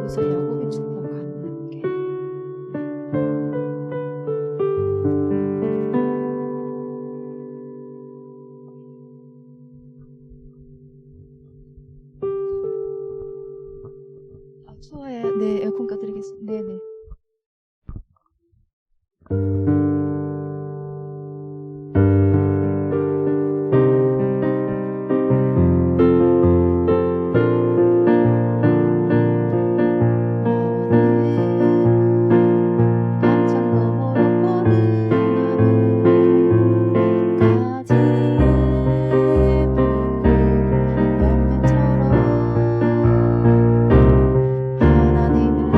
여기서 야곱이 축복하는 게 추워요. 네, 에어컨 꺼드리겠습니다. 네네. 하나님은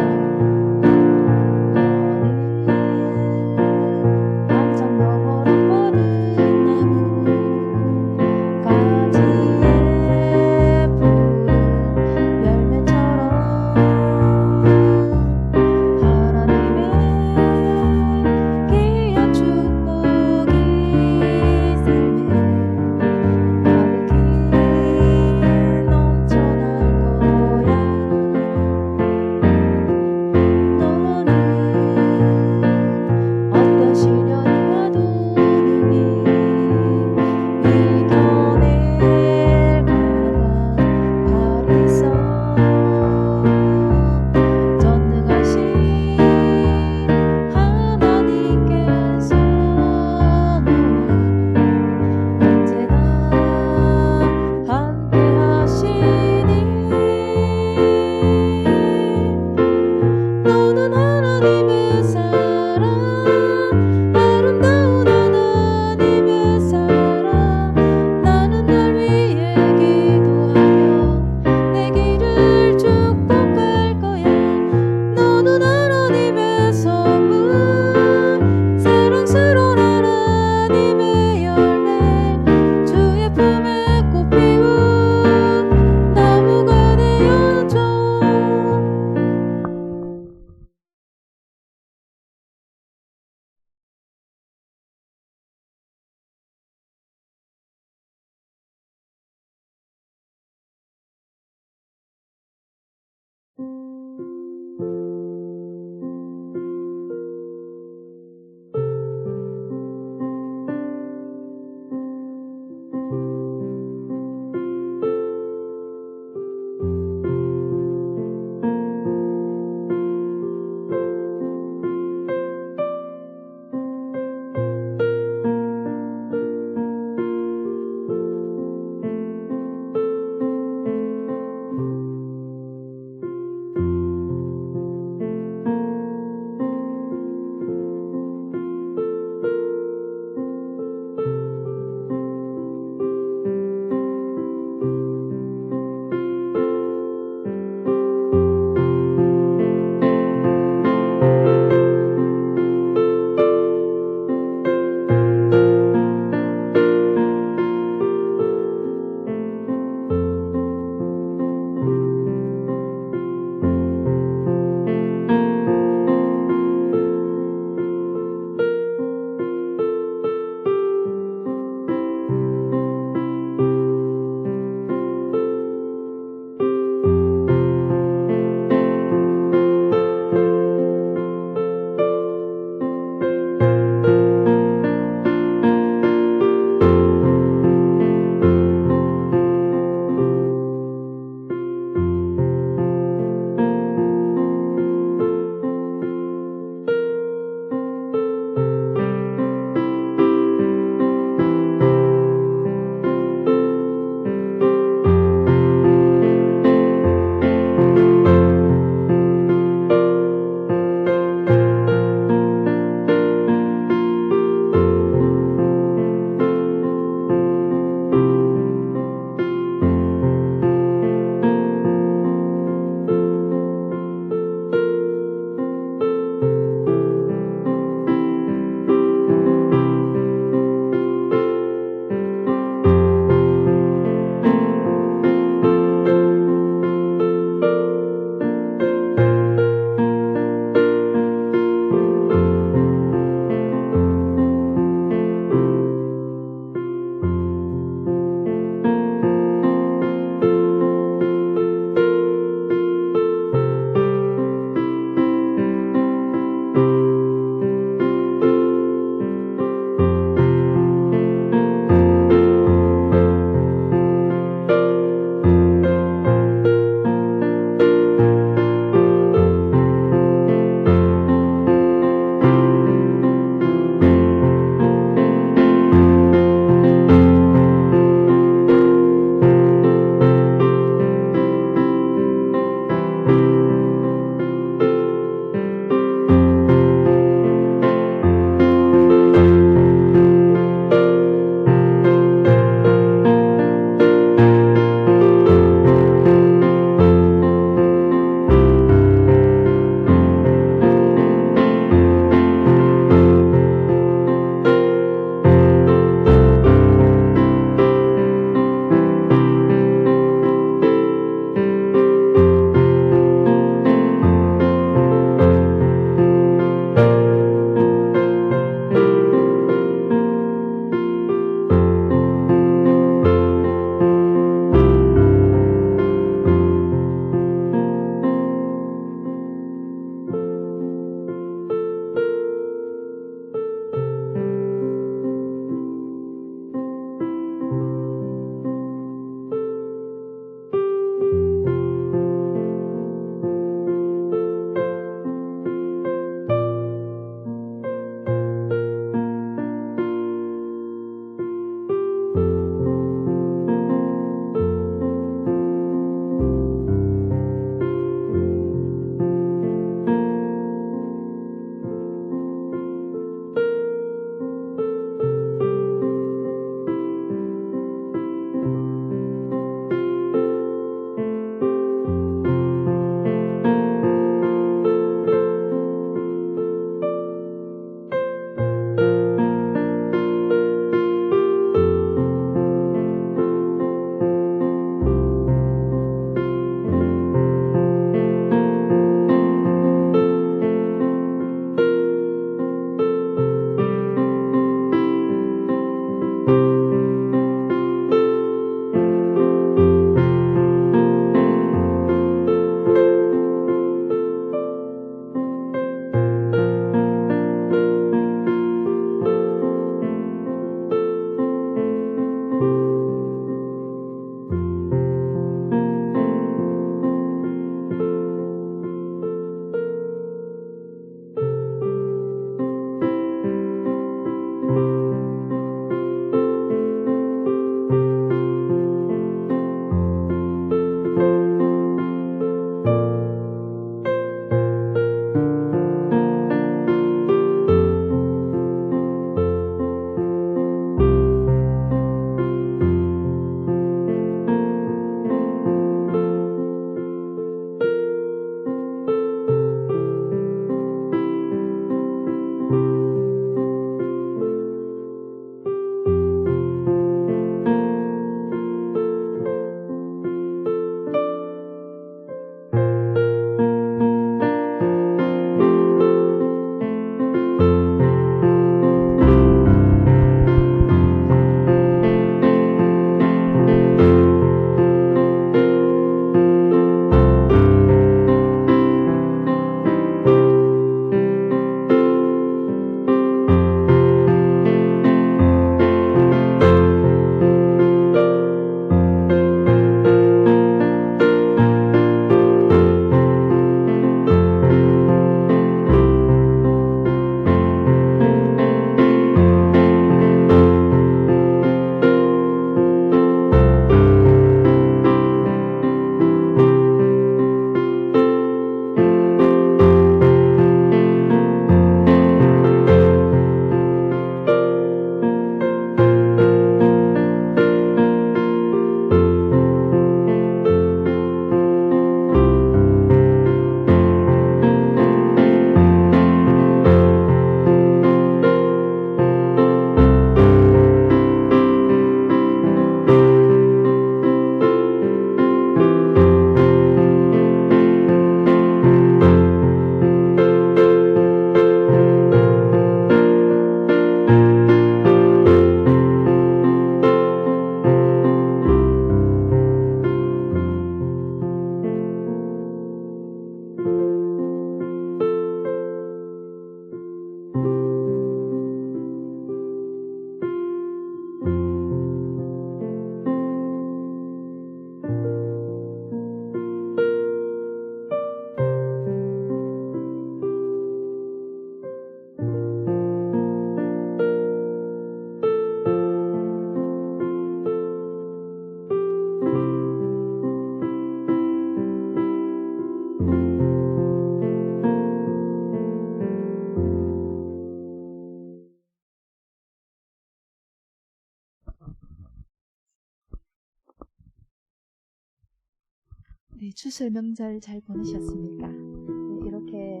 추수 명절 잘 보내셨습니까? 네, 이렇게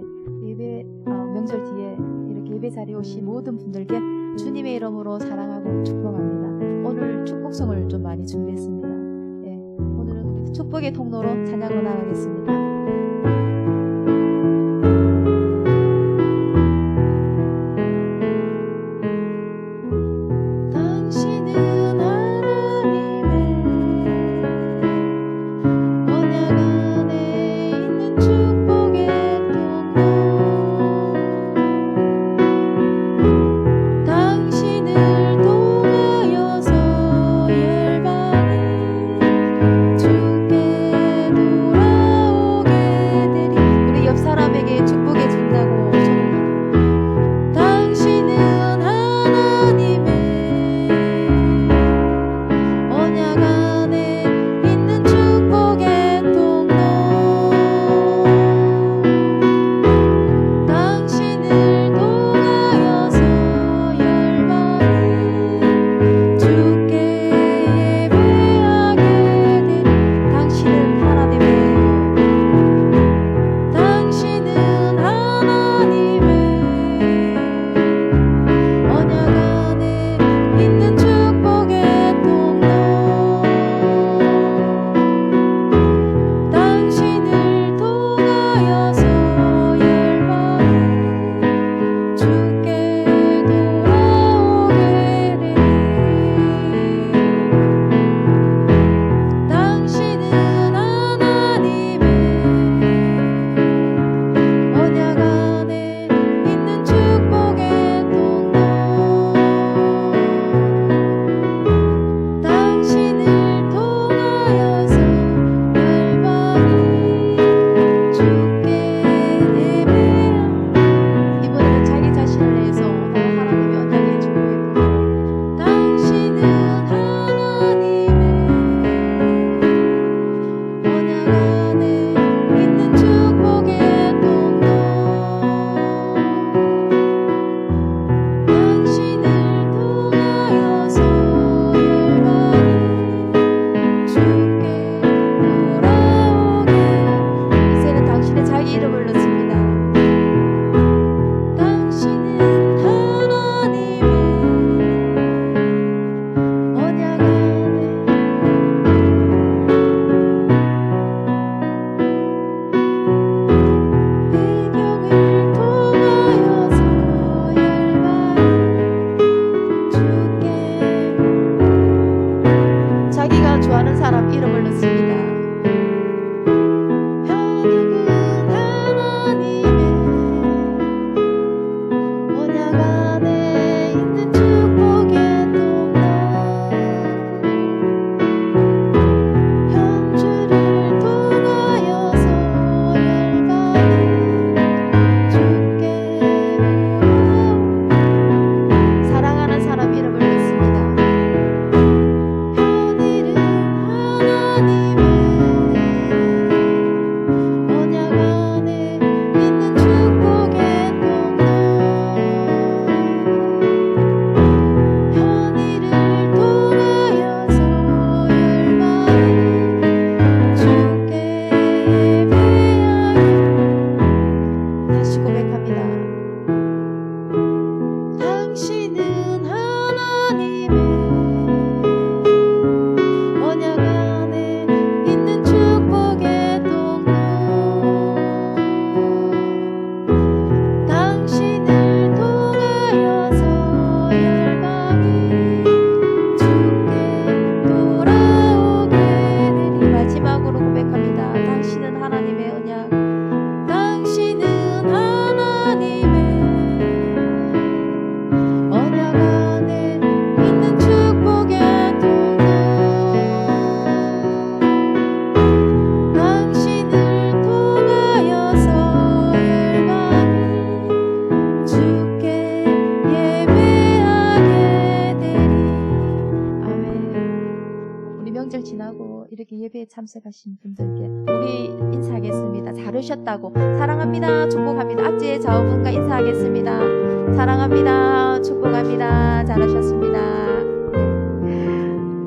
명절 뒤에 이렇게 예배 자리에 오신 모든 분들께 주님의 이름으로 사랑하고 축복합니다. 오늘 축복성을 좀 많이 준비했습니다. 네, 오늘은 축복의 통로로 찬양을 나가겠습니다. 예배에 참석하신 분들께 우리 인사하겠습니다. 잘 오셨다고 사랑합니다. 축복합니다. 앞뒤에 좌우분과 인사하겠습니다. 사랑합니다. 축복합니다. 잘 오셨습니다.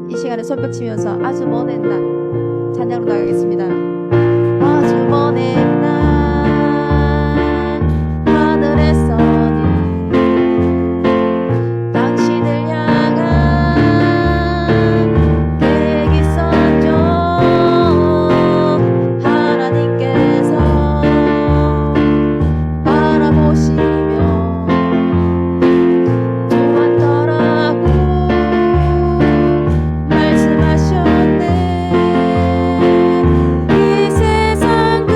이 시간에 손뼉 치면서 아주 먼 옛날 찬양으로 나가겠습니다. 구원의 땅 하늘에서니 당신을 향한 계획이 있었죠. 하나님께서 바라보시며 도왔더라고 말씀하셨네. 이 세상 그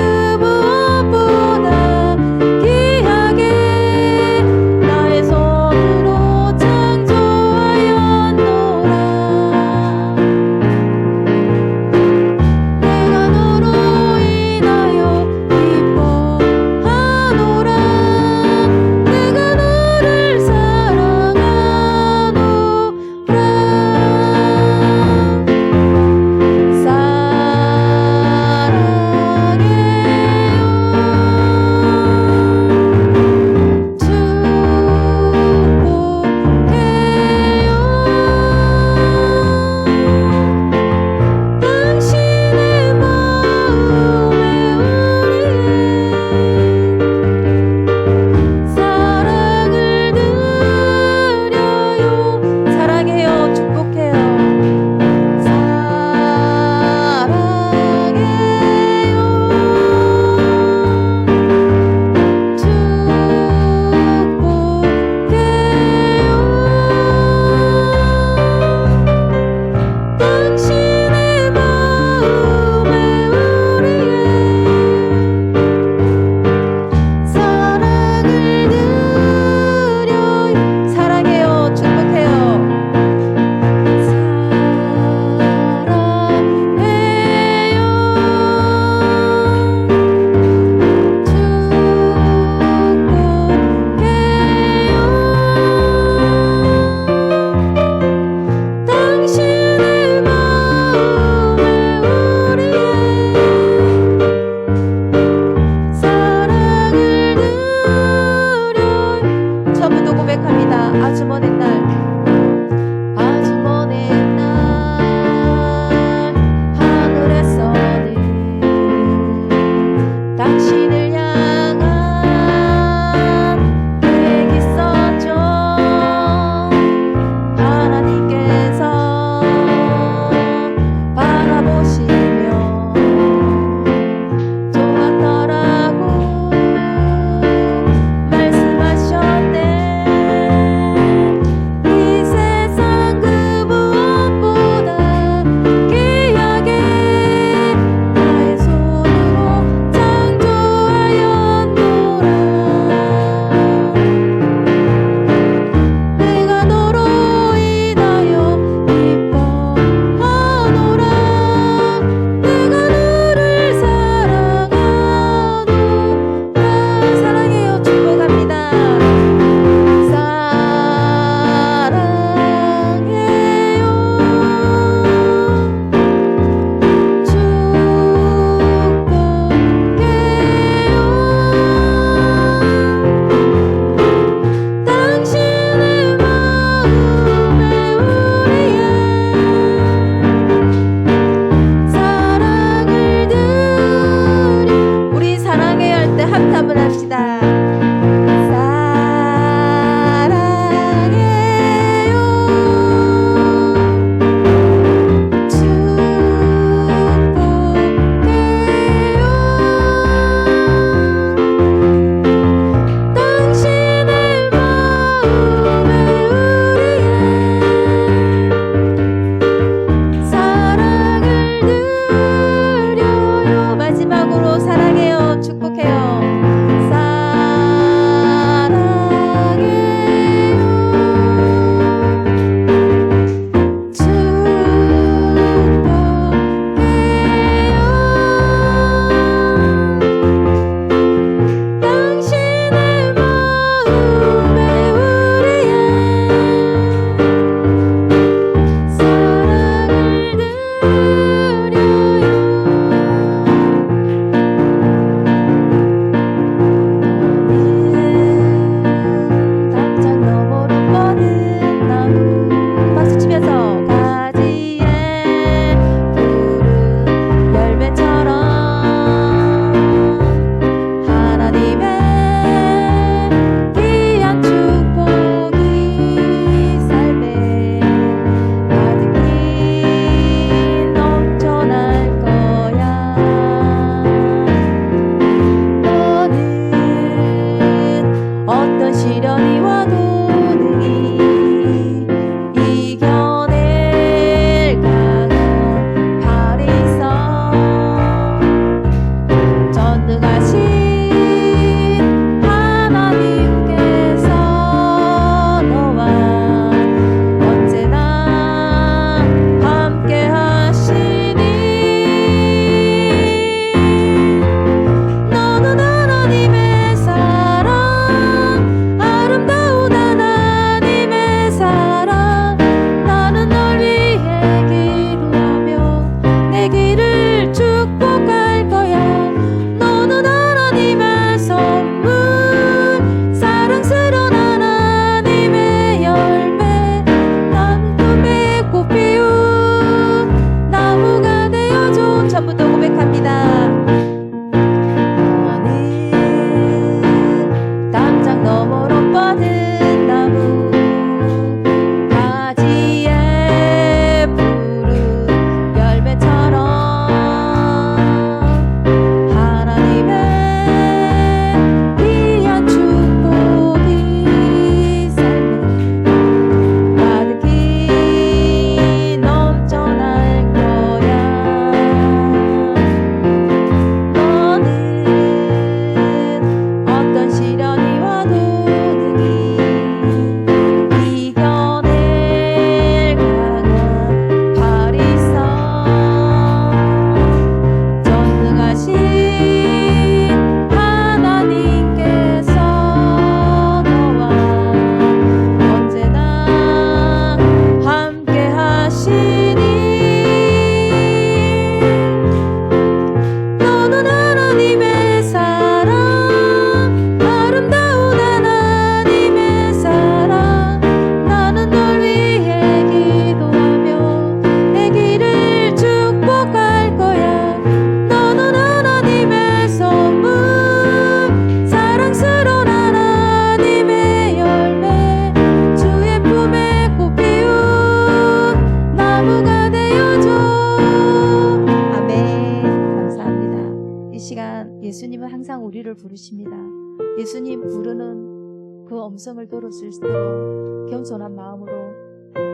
음성을 들을 수 있도록 겸손한 마음으로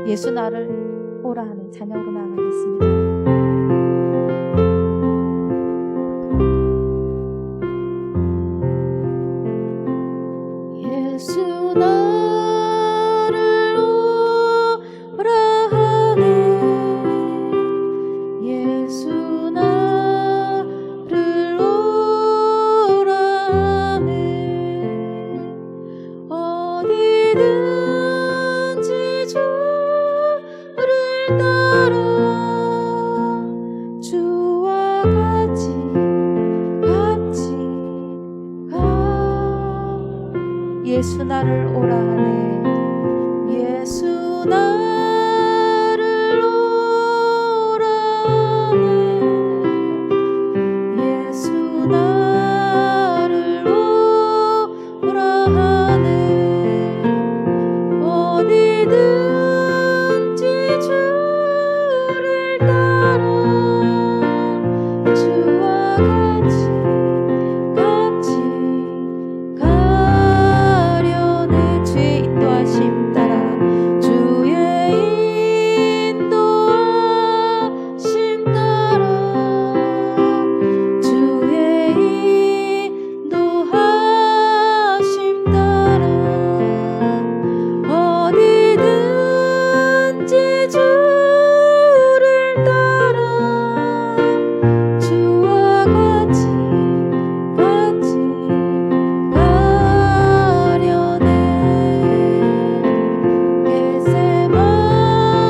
예수 나를 오라 하는 찬양으로 나아가겠습니다. 예수 나를 오라 하네. 예수 나를 오라 하네. 어디든지 주를 따라 주와 같이 가. 예수 나를 오라 하네. 예수 나를 오라 하네. 예수 나를 오라 하네. 어디든지 주를 따라 주와 같이 가려네. 주의 인도하심 따라 주의 인도하심 따라 주의 인도하심 따라 어디든지 주를 따라 주와 같이 가려네.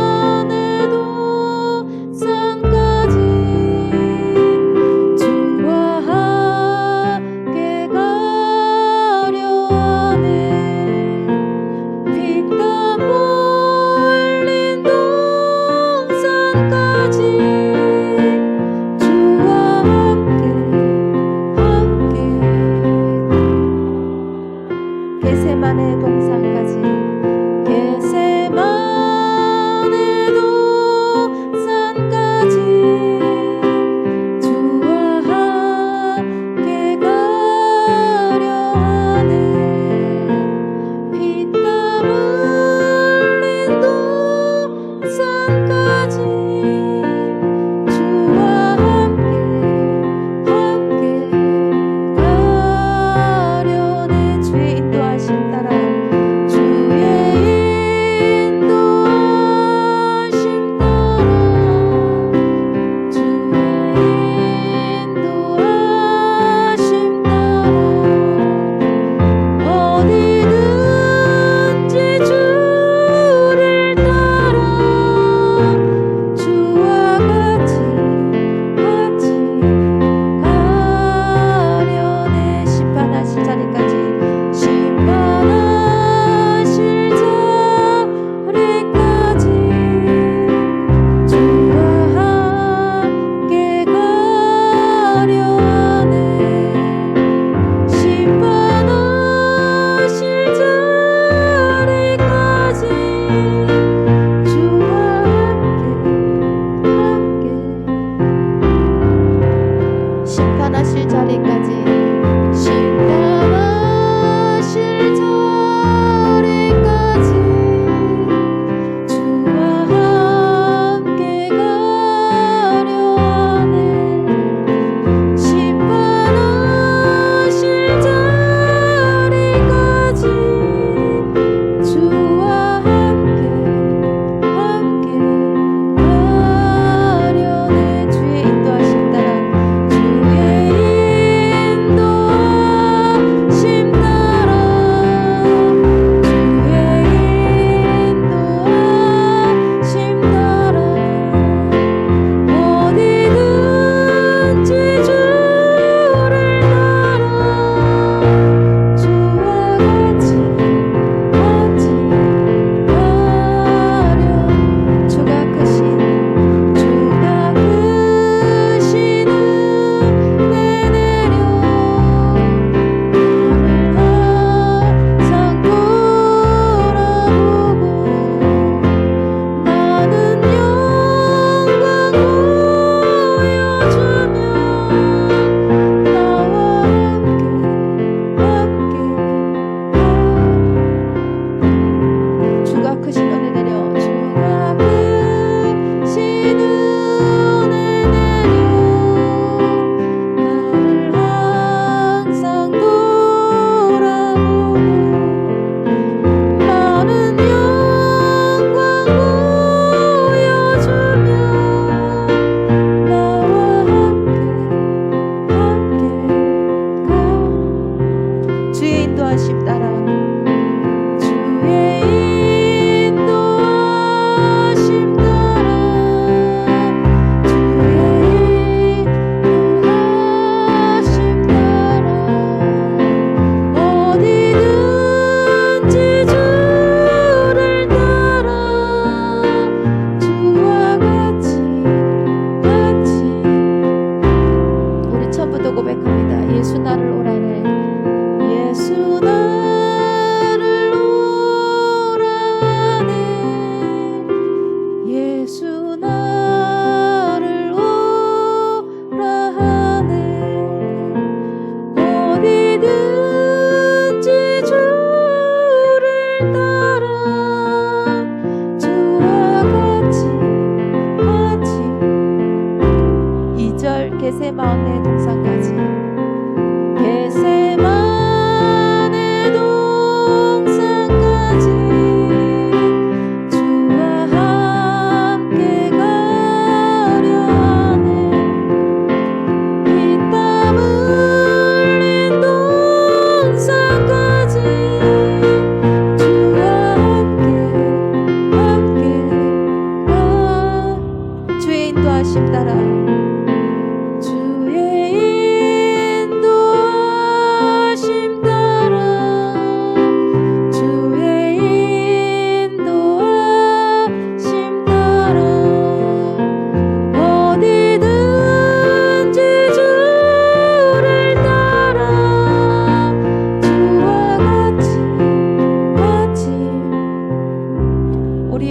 겟세마네도 산까지 주와 함께 가려 하네. 피땀 흘린 동산까지 주와 함께 겟세마네 동산까지 겟세마네 동산까지 주와 함께 가려 하네. 피땀 흘린 동산까지 주와 함께 가려네. 주의 인도하심 따라 주의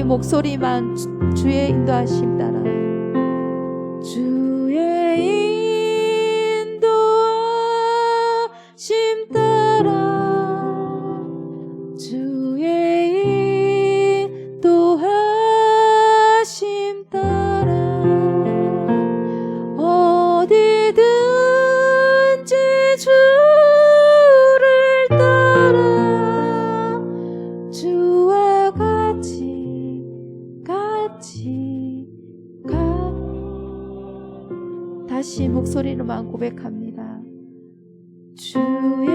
우리 목소리만 주의 인도하심 따라 주의 인도하심 따라 주의 인도하심 따라 어디든지 주를 따라 주와 같이 가 다시 목소리로만 고백합니다. 주의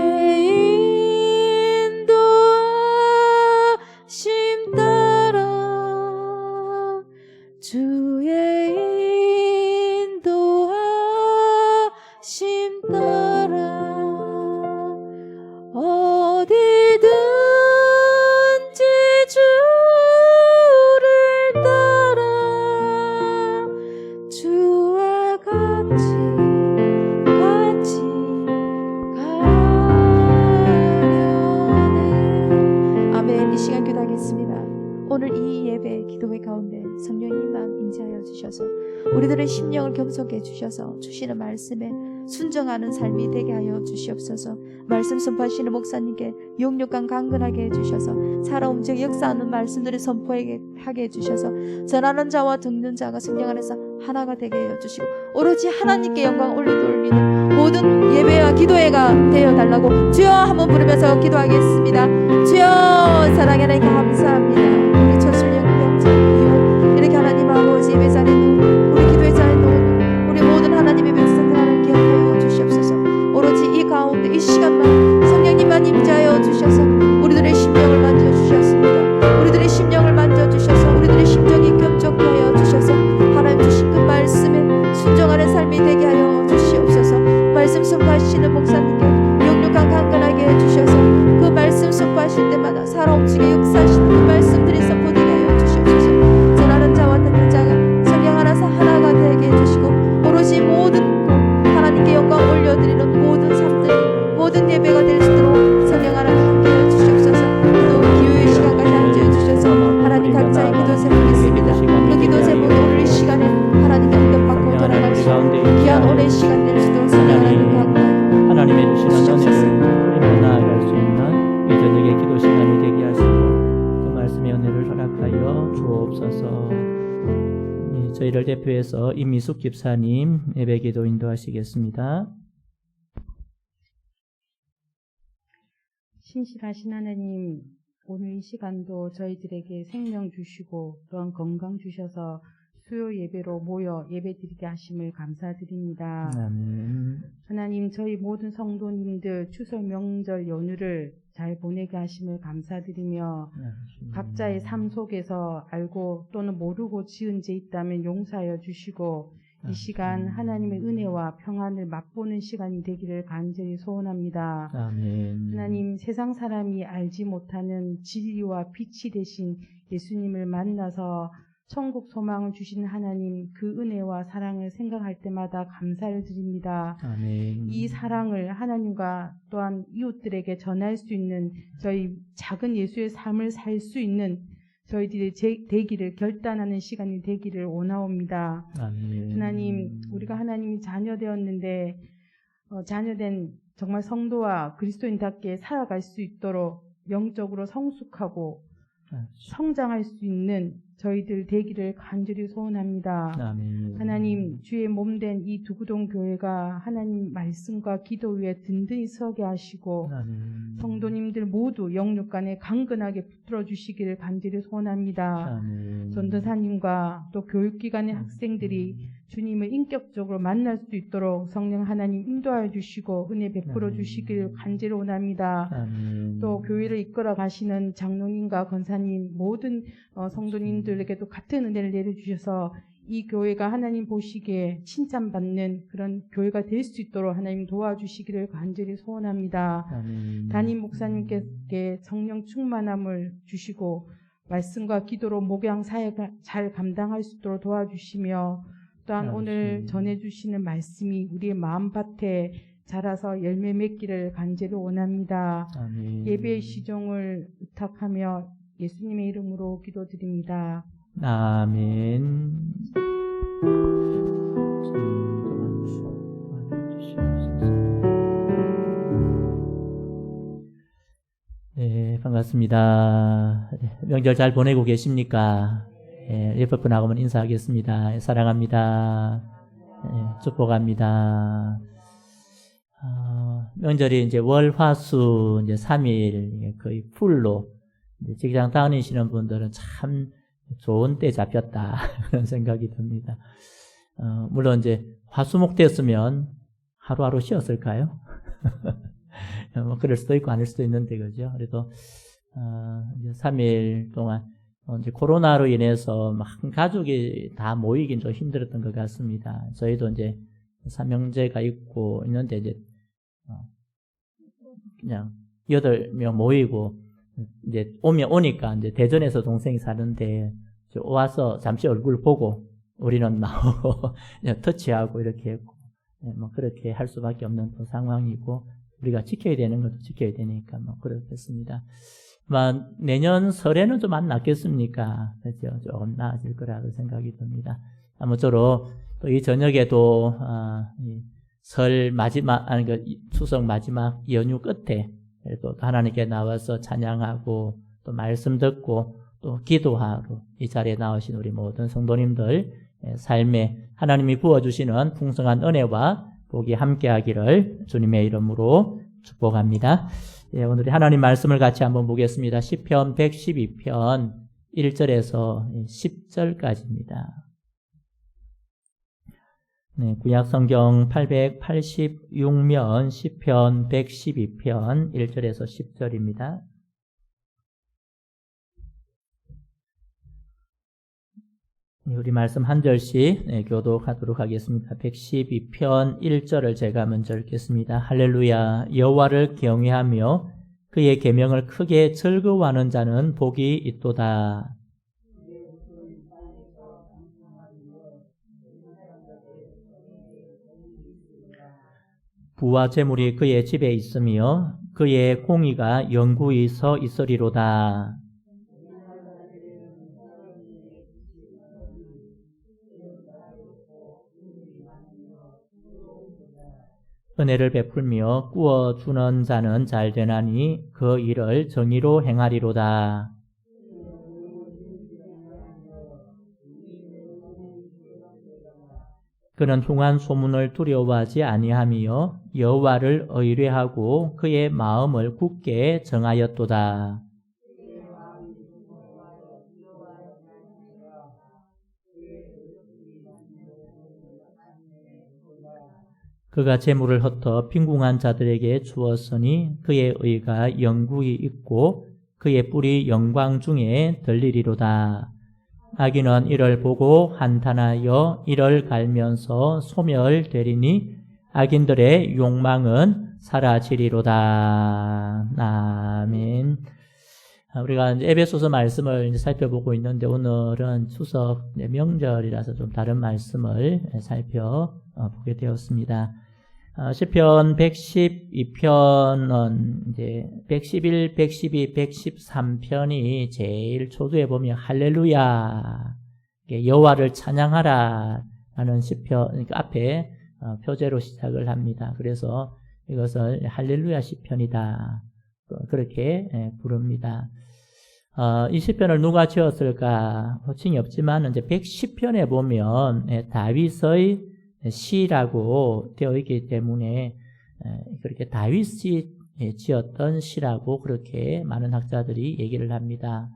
인도하심 따라 주의 인도하심 따라 어디든지 주를 따라 주와 같이 가려네. 아멘. 이 시간 기도하겠습니다. 오늘 이 예배 기도회 가운데 성령님만 임재하여 주셔서 우리들의 심령을 겸손케 해주셔서 주시는 말씀에 순종하는 삶이 되게 하여 주시옵소서. 말씀 선포하시는 목사님께 용력감 강건하게 해주셔서 살아 움직여 역사하는 말씀들을 선포하게 하게 해주셔서 전하는 자와 듣는 자가 성령 안에서 하나가 되게 해주시고 오로지 하나님께 영광 올리는 모든 예배와 기도회가 되어달라고 주여 한번 부르면서 기도하겠습니다. 주여 사랑의 하나님 감사합니다. 우리 초술령 명절 이렇게 하나님 아버지 예배 자리에 놓은 우리 기도회 자리에 놓은 우리 모든 하나님의 백성들을 기억하여 주시옵소서. 오로지 이 가운데 이 시간만 성령님만 임재하여 주셔서 우리들의 심령을 만져주셨습니다. 우리들의 심령을 만져주셔서 우리들의 심정이 깜짝게 하여 주셔서 하나님 주신 그 말씀에 순종하는 삶이 되게 하여 주시옵소서. 말씀 선포하시는 목사님께 영육간 강건하게 해주셔서 그 말씀 선포하실 때마다 살아 움직여 역사하시는 그 말씀들이 선포되게 하여 주시옵소서. 전하는 자와 듣는 자가 성령 하나서 하나가 되게 해주시고 오로지 모든 것 하나님께 영광 올려드리는 모든 삶들 모든 예배가 될 수 있도록 성령 하나님 함께 해주시옵소서. 또 기도의 시간까지 앉아해 주셔서 하나님 각자의 기도 제목있습니다. 그 기도 제목이 오늘 이 시간에 하나님께 응답받고 돌아가시고 귀한 오랜 시간 될 수 있도록 성령 하나님 강구하여 하나님의 주시는 은혜를 우리가 나아갈 수 있는 이 저녁의 기도 시간이 되게 하시고 그 말씀의 은혜를 허락하여 주옵소서. 저희를 대표해서 임미숙 집사님 예배 기도 인도하시겠습니다. 신실하신 하나님, 오늘 이 시간도 저희들에게 생명 주시고 또한 건강 주셔서 수요 예배로 모여 예배드리게 하심을 감사드립니다. 아멘. 하나님, 저희 모든 성도님들 추석 명절 연휴를 잘 보내게 하심을 감사드리며 각자의 삶 속에서 알고 또는 모르고 지은 죄 있다면 용서하여 주시고 이 시간 하나님의 은혜와 평안을 맛보는 시간이 되기를 간절히 소원합니다. 아멘. 하나님, 세상 사람이 알지 못하는 진리와 빛이 되신 예수님을 만나서 천국 소망을 주신 하나님, 그 은혜와 사랑을 생각할 때마다 감사를 드립니다. 아멘. 이 사랑을 하나님과 또한 이웃들에게 전할 수 있는 저희 작은 예수의 삶을 살 수 있는 저희들이 되기를 결단하는 시간이 되기를 원하옵니다. 아멘. 하나님, 우리가 하나님이 자녀되었는데 자녀된 정말 성도와 그리스도인답게 살아갈 수 있도록 영적으로 성숙하고 성장할 수 있는 저희들 되기를 간절히 소원합니다. 아멘. 하나님, 주의 몸된 이 두구동 교회가 하나님 말씀과 기도 위에 든든히 서게 하시고 아멘. 성도님들 모두 영육 간에 강건하게 붙들어 주시기를 간절히 소원합니다. 아멘. 전도사님과 또 교육기관의 학생들이 주님을 인격적으로 만날 수 있도록 성령 하나님 인도하여 주시고 은혜 베풀어 주시기를 간절히 원합니다. 아멘. 또 교회를 이끌어 가시는 장로님과 권사님 모든 성도님들에게도 같은 은혜를 내려주셔서 이 교회가 하나님 보시기에 칭찬받는 그런 교회가 될 수 있도록 하나님 도와주시기를 간절히 소원합니다. 아멘. 담임 목사님께 성령 충만함을 주시고 말씀과 기도로 목양 사역을 잘 감당할 수 있도록 도와주시며 또한 오늘 전해주시는 말씀이 우리의 마음밭에 자라서 열매 맺기를 간절히 원합니다. 아멘. 예배의 시종을 의탁하며 예수님의 이름으로 기도드립니다. 아멘. 네, 반갑습니다. 명절 잘 보내고 계십니까? 옆에 분하고는 인사하겠습니다. 사랑합니다. 축복합니다. 명절이 이제 월, 화, 수 이제 3일 거의 풀로 이제 직장 다니시는 분들은 참 좋은 때 잡혔다 그런 생각이 듭니다. 물론 이제 화수목 됐으면 하루하루 쉬었을까요? 뭐 그럴 수도 있고 아닐 수도 있는데 그죠? 그래도 이제 3일 동안 이제 코로나로 인해서 막 가족이 다 모이긴 좀 힘들었던 것 같습니다. 저희도 이제 삼형제가 있고 있는데 이제 그냥 8명 모이고 이제 오니까 이제 대전에서 동생이 사는데 와서 잠시 얼굴 보고 우리는 나오고 터치하고 이렇게 했고 뭐 그렇게 할 수밖에 없는 또 상황이고 우리가 지켜야 되는 것도 지켜야 되니까 뭐 그렇겠습니다. 내년 설에는 좀 안 낫겠습니까? 그렇죠? 조금 나아질 거라고 생각이 듭니다. 아무쪼록 또 이 저녁에도 설 마지막 추석 마지막 연휴 끝에 또 하나님께 나와서 찬양하고 또 말씀 듣고 또 기도하러 이 자리에 나오신 우리 모든 성도님들 삶에 하나님이 부어주시는 풍성한 은혜와 복이 함께하기를 주님의 이름으로 축복합니다. 오늘 하나님 말씀을 같이 한번 보겠습니다. 시편 112편 1절에서 10절까지입니다. 네, 구약성경 886면 시편 112편 1절에서 10절입니다. 우리 말씀 한 절씩 교독하도록 하겠습니다. 112편 1절을 제가 먼저 읽겠습니다. 할렐루야. 여호와를 경외하며 그의 계명을 크게 즐거워하는 자는 복이 있도다. 부와 재물이 그의 집에 있으며 그의 공의가 영구히 서 있으리로다. 은혜를 베풀며 꾸어주는 자는 잘되나니 그 일을 정의로 행하리로다. 그는 흉한 소문을 두려워하지 아니하며 여호와를 의뢰하고 그의 마음을 굳게 정하였도다. 그가 재물을 흩어 빈궁한 자들에게 주었으니 그의 의가 영구히 있고 그의 뿔이 영광 중에 들리리로다. 악인은 이를 보고 한탄하여 이를 갈면서 소멸되리니 악인들의 욕망은 사라지리로다. 아멘. 우리가 이제 에베소서 말씀을 이제 살펴보고 있는데 오늘은 추석 명절이라서 좀 다른 말씀을 살펴보게 되었습니다. 시편 112편은 이제 111, 112, 113편이 제일 초두에 보면 할렐루야, 여호와를 찬양하라 라는 시편, 그러니까 앞에 표제로 시작을 합니다. 그래서 이것을 할렐루야 시편이다 그렇게 부릅니다. 이 시편을 누가 지었을까 호칭이 없지만 이제 110편에 보면 다윗의 시라고 되어 있기 때문에 그렇게 다윗이 지었던 시라고 그렇게 많은 학자들이 얘기를 합니다.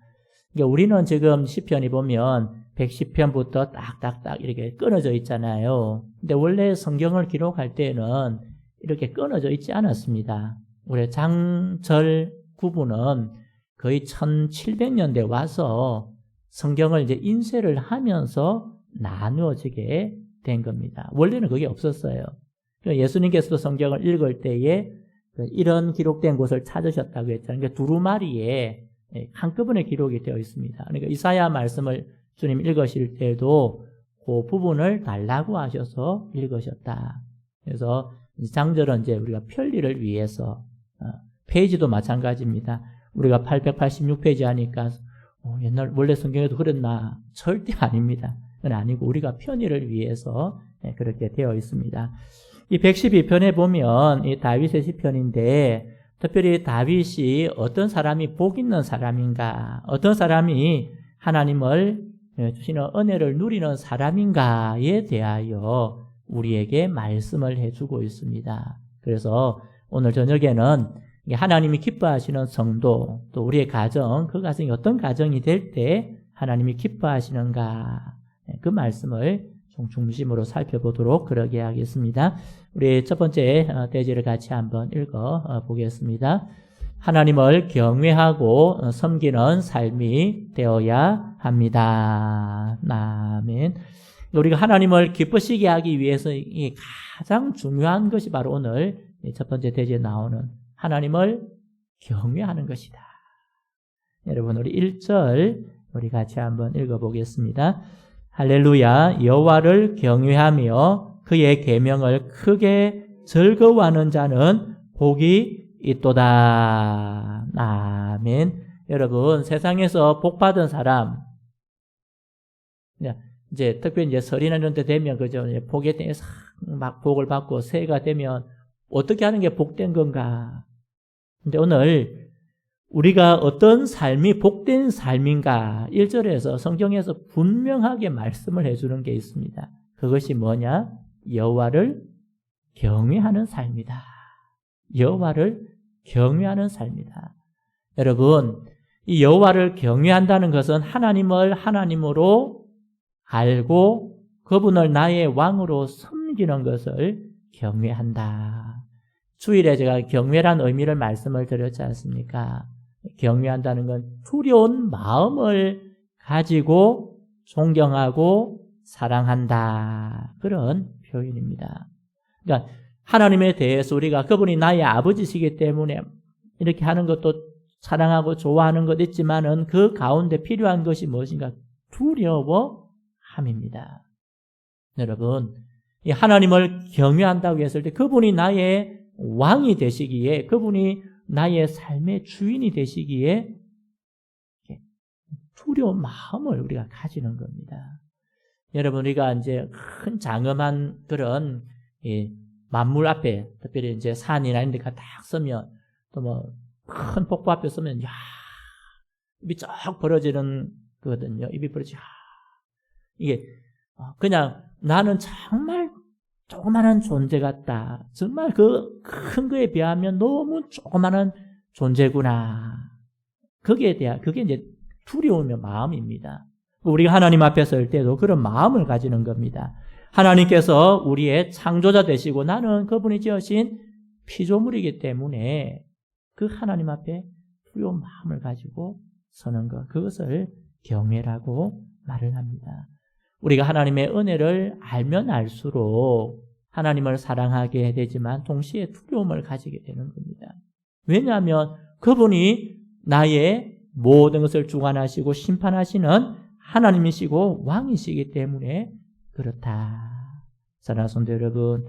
그러니까 우리는 지금 시편이 보면 110편부터 딱딱딱 이렇게 끊어져 있잖아요. 근데 원래 성경을 기록할 때는 이렇게 끊어져 있지 않았습니다. 우리 장절 구분은 거의 1700년대 와서 성경을 이제 인쇄를 하면서 나누어지게 된 겁니다. 원래는 그게 없었어요. 예수님께서도 성경을 읽을 때에 이런 기록된 곳을 찾으셨다고 했잖아요. 그러니까 두루마리에 한꺼번에 기록이 되어 있습니다. 그러니까 이사야 말씀을 주님 읽으실 때도 그 부분을 달라고 하셔서 읽으셨다. 그래서 장절은 이제 우리가 편리를 위해서 페이지도 마찬가지입니다. 우리가 886페이지 하니까 옛날 원래 성경에도 그랬나? 절대 아닙니다. 그건 아니고 우리가 편의를 위해서 그렇게 되어 있습니다. 이 112편에 보면 이 다윗의 시편인데 특별히 다윗이 어떤 사람이 복 있는 사람인가, 어떤 사람이 하나님을 주시는 은혜를 누리는 사람인가에 대하여 우리에게 말씀을 해주고 있습니다. 그래서 오늘 저녁에는 하나님이 기뻐하시는 성도, 또 우리의 가정, 그 가정이 어떤 가정이 될 때 하나님이 기뻐하시는가, 그 말씀을 중심으로 살펴보도록 그러게 하겠습니다. 우리 첫 번째 대지를 같이 한번 읽어 보겠습니다. 하나님을 경외하고 섬기는 삶이 되어야 합니다. 아멘. 우리가 하나님을 기쁘시게 하기 위해서 가장 중요한 것이 바로 오늘 첫 번째 대지에 나오는 하나님을 경외하는 것이다. 여러분, 우리 1절 우리 같이 한번 읽어보겠습니다. 할렐루야. 여호와를 경외하며 그의 계명을 크게 즐거워하는 자는 복이 있도다. 아멘. 여러분, 세상에서 복 받은 사람, 이제 특별히 이제 설이나 이런 때 되면 그죠? 복에 대해서 막 복을 받고 새해가 되면 어떻게 하는 게 복된 건가? 근데 오늘 우리가 어떤 삶이 복된 삶인가 1절에서 성경에서 분명하게 말씀을 해주는 게 있습니다. 그것이 뭐냐? 여호와를 경외하는 삶이다. 여호와를 경외하는 삶이다. 여러분, 이 여호와를 경외한다는 것은 하나님을 하나님으로 알고 그분을 나의 왕으로 섬기는 것을 경외한다. 주일에 제가 경외란 의미를 말씀을 드렸지 않습니까? 경외한다는 건 두려운 마음을 가지고 존경하고 사랑한다. 그런 표현입니다. 그러니까 하나님에 대해서 우리가 그분이 나의 아버지시기 때문에 이렇게 하는 것도 사랑하고 좋아하는 것 있지만은 그 가운데 필요한 것이 무엇인가? 두려워함입니다. 여러분, 이 하나님을 경외한다고 했을 때 그분이 나의 왕이 되시기에, 그분이 나의 삶의 주인이 되시기에 두려운 마음을 우리가 가지는 겁니다. 여러분, 우리가 이제 큰 장엄한 그런 만물 앞에, 특별히 이제 산이나 이런 데 딱 서면, 또 뭐 큰 폭포 앞에 서면, 야, 입이 쫙 벌어지는 거거든요. 입이 벌어지, 이게 그냥 나는 정말 조그마한 존재 같다. 정말 그 큰 거에 비하면 너무 조그마한 존재구나. 그게 이제 두려움의 마음입니다. 우리가 하나님 앞에 설 때도 그런 마음을 가지는 겁니다. 하나님께서 우리의 창조자 되시고 나는 그분이 지으신 피조물이기 때문에 그 하나님 앞에 두려운 마음을 가지고 서는 것, 그것을 경외라고 말을 합니다. 우리가 하나님의 은혜를 알면 알수록 하나님을 사랑하게 되지만 동시에 두려움을 가지게 되는 겁니다. 왜냐하면 그분이 나의 모든 것을 주관하시고 심판하시는 하나님이시고 왕이시기 때문에 그렇다. 사랑하는 성도 여러분,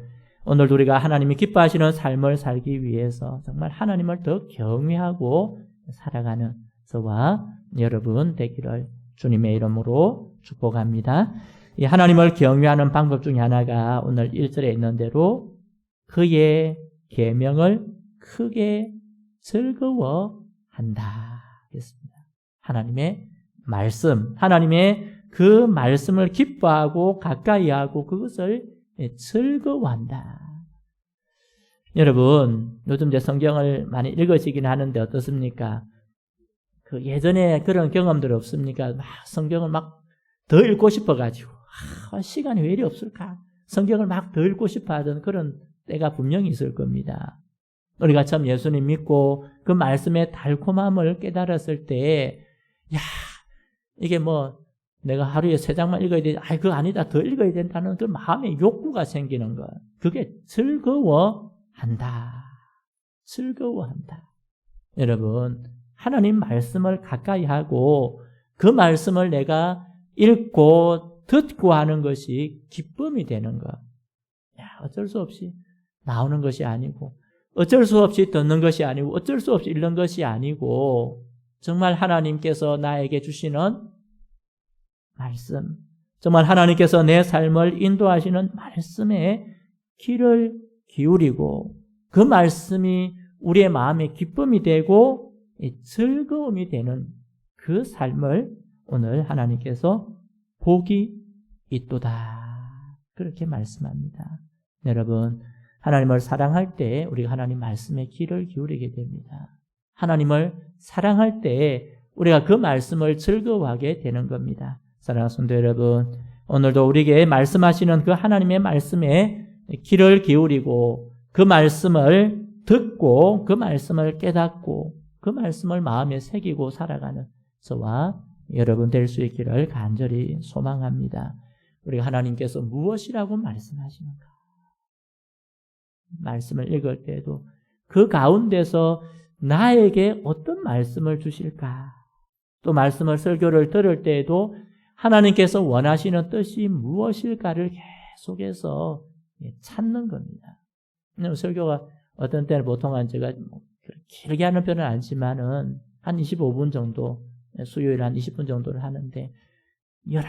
오늘도 우리가 하나님이 기뻐하시는 삶을 살기 위해서 정말 하나님을 더 경외하고 살아가는 저와 여러분 되기를 주님의 이름으로 축복합니다. 이 하나님을 경외하는 방법 중에 하나가 오늘 1절에 있는 대로 그의 계명을 크게 즐거워한다. 그렇습니다. 하나님의 말씀, 하나님의 그 말씀을 기뻐하고 가까이하고 그것을 즐거워한다. 여러분, 요즘 이제 성경을 많이 읽으시긴 하는데 어떻습니까? 그 예전에 그런 경험들 없습니까? 막 성경을 막 더 읽고 싶어가지고 시간이 왜 이리 없을까? 성경을 막 더 읽고 싶어 하던 그런 때가 분명히 있을 겁니다. 우리가 처음 예수님 믿고 그 말씀의 달콤함을 깨달았을 때, 야, 이게 뭐 내가 하루에 3장만 읽어야 돼. 그거 아니다. 더 읽어야 된다는 그 마음의 욕구가 생기는 것. 그게 즐거워한다. 즐거워한다. 여러분, 하나님 말씀을 가까이 하고 그 말씀을 내가 읽고 듣고 하는 것이 기쁨이 되는 것. 어쩔 수 없이 나오는 것이 아니고, 어쩔 수 없이 듣는 것이 아니고, 어쩔 수 없이 읽는 것이 아니고, 정말 하나님께서 나에게 주시는 말씀, 정말 하나님께서 내 삶을 인도하시는 말씀에 귀를 기울이고 그 말씀이 우리의 마음의 기쁨이 되고 즐거움이 되는 그 삶을 오늘 하나님께서 복이 있도다. 그렇게 말씀합니다. 여러분, 하나님을 사랑할 때 우리가 하나님 말씀에 귀를 기울이게 됩니다. 하나님을 사랑할 때 우리가 그 말씀을 즐거워하게 되는 겁니다. 사랑하는 성도 여러분, 오늘도 우리에게 말씀하시는 그 하나님의 말씀에 귀를 기울이고 그 말씀을 듣고 그 말씀을 깨닫고 그 말씀을 마음에 새기고 살아가는 저와 여러분 될 수 있기를 간절히 소망합니다. 우리가 하나님께서 무엇이라고 말씀하시는가? 말씀을 읽을 때에도 그 가운데서 나에게 어떤 말씀을 주실까? 또 말씀을 설교를 들을 때에도 하나님께서 원하시는 뜻이 무엇일까를 계속해서 찾는 겁니다. 설교가 어떤 때는 보통 제가 길게 하는 편은 아니지만은 한 25분 정도, 수요일 한 20분 정도를 하는데 여러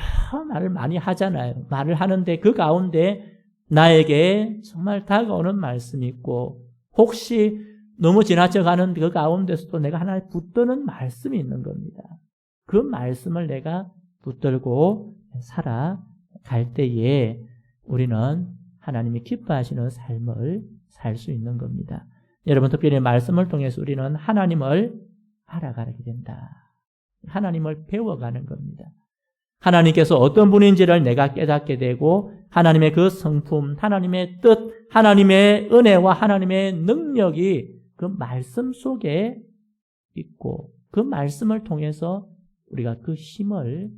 말을 많이 하잖아요. 말을 하는데 그 가운데 나에게 정말 다가오는 말씀이 있고 혹시 너무 지나쳐가는 그 가운데서도 내가 하나 붙드는 말씀이 있는 겁니다. 그 말씀을 내가 붙들고 살아갈 때에 우리는 하나님이 기뻐하시는 삶을 살 수 있는 겁니다. 여러분, 특별히 말씀을 통해서 우리는 하나님을 알아가게 된다. 하나님을 배워가는 겁니다. 하나님께서 어떤 분인지를 내가 깨닫게 되고 하나님의 그 성품, 하나님의 뜻, 하나님의 은혜와 하나님의 능력이 그 말씀 속에 있고 그 말씀을 통해서 우리가 그 힘을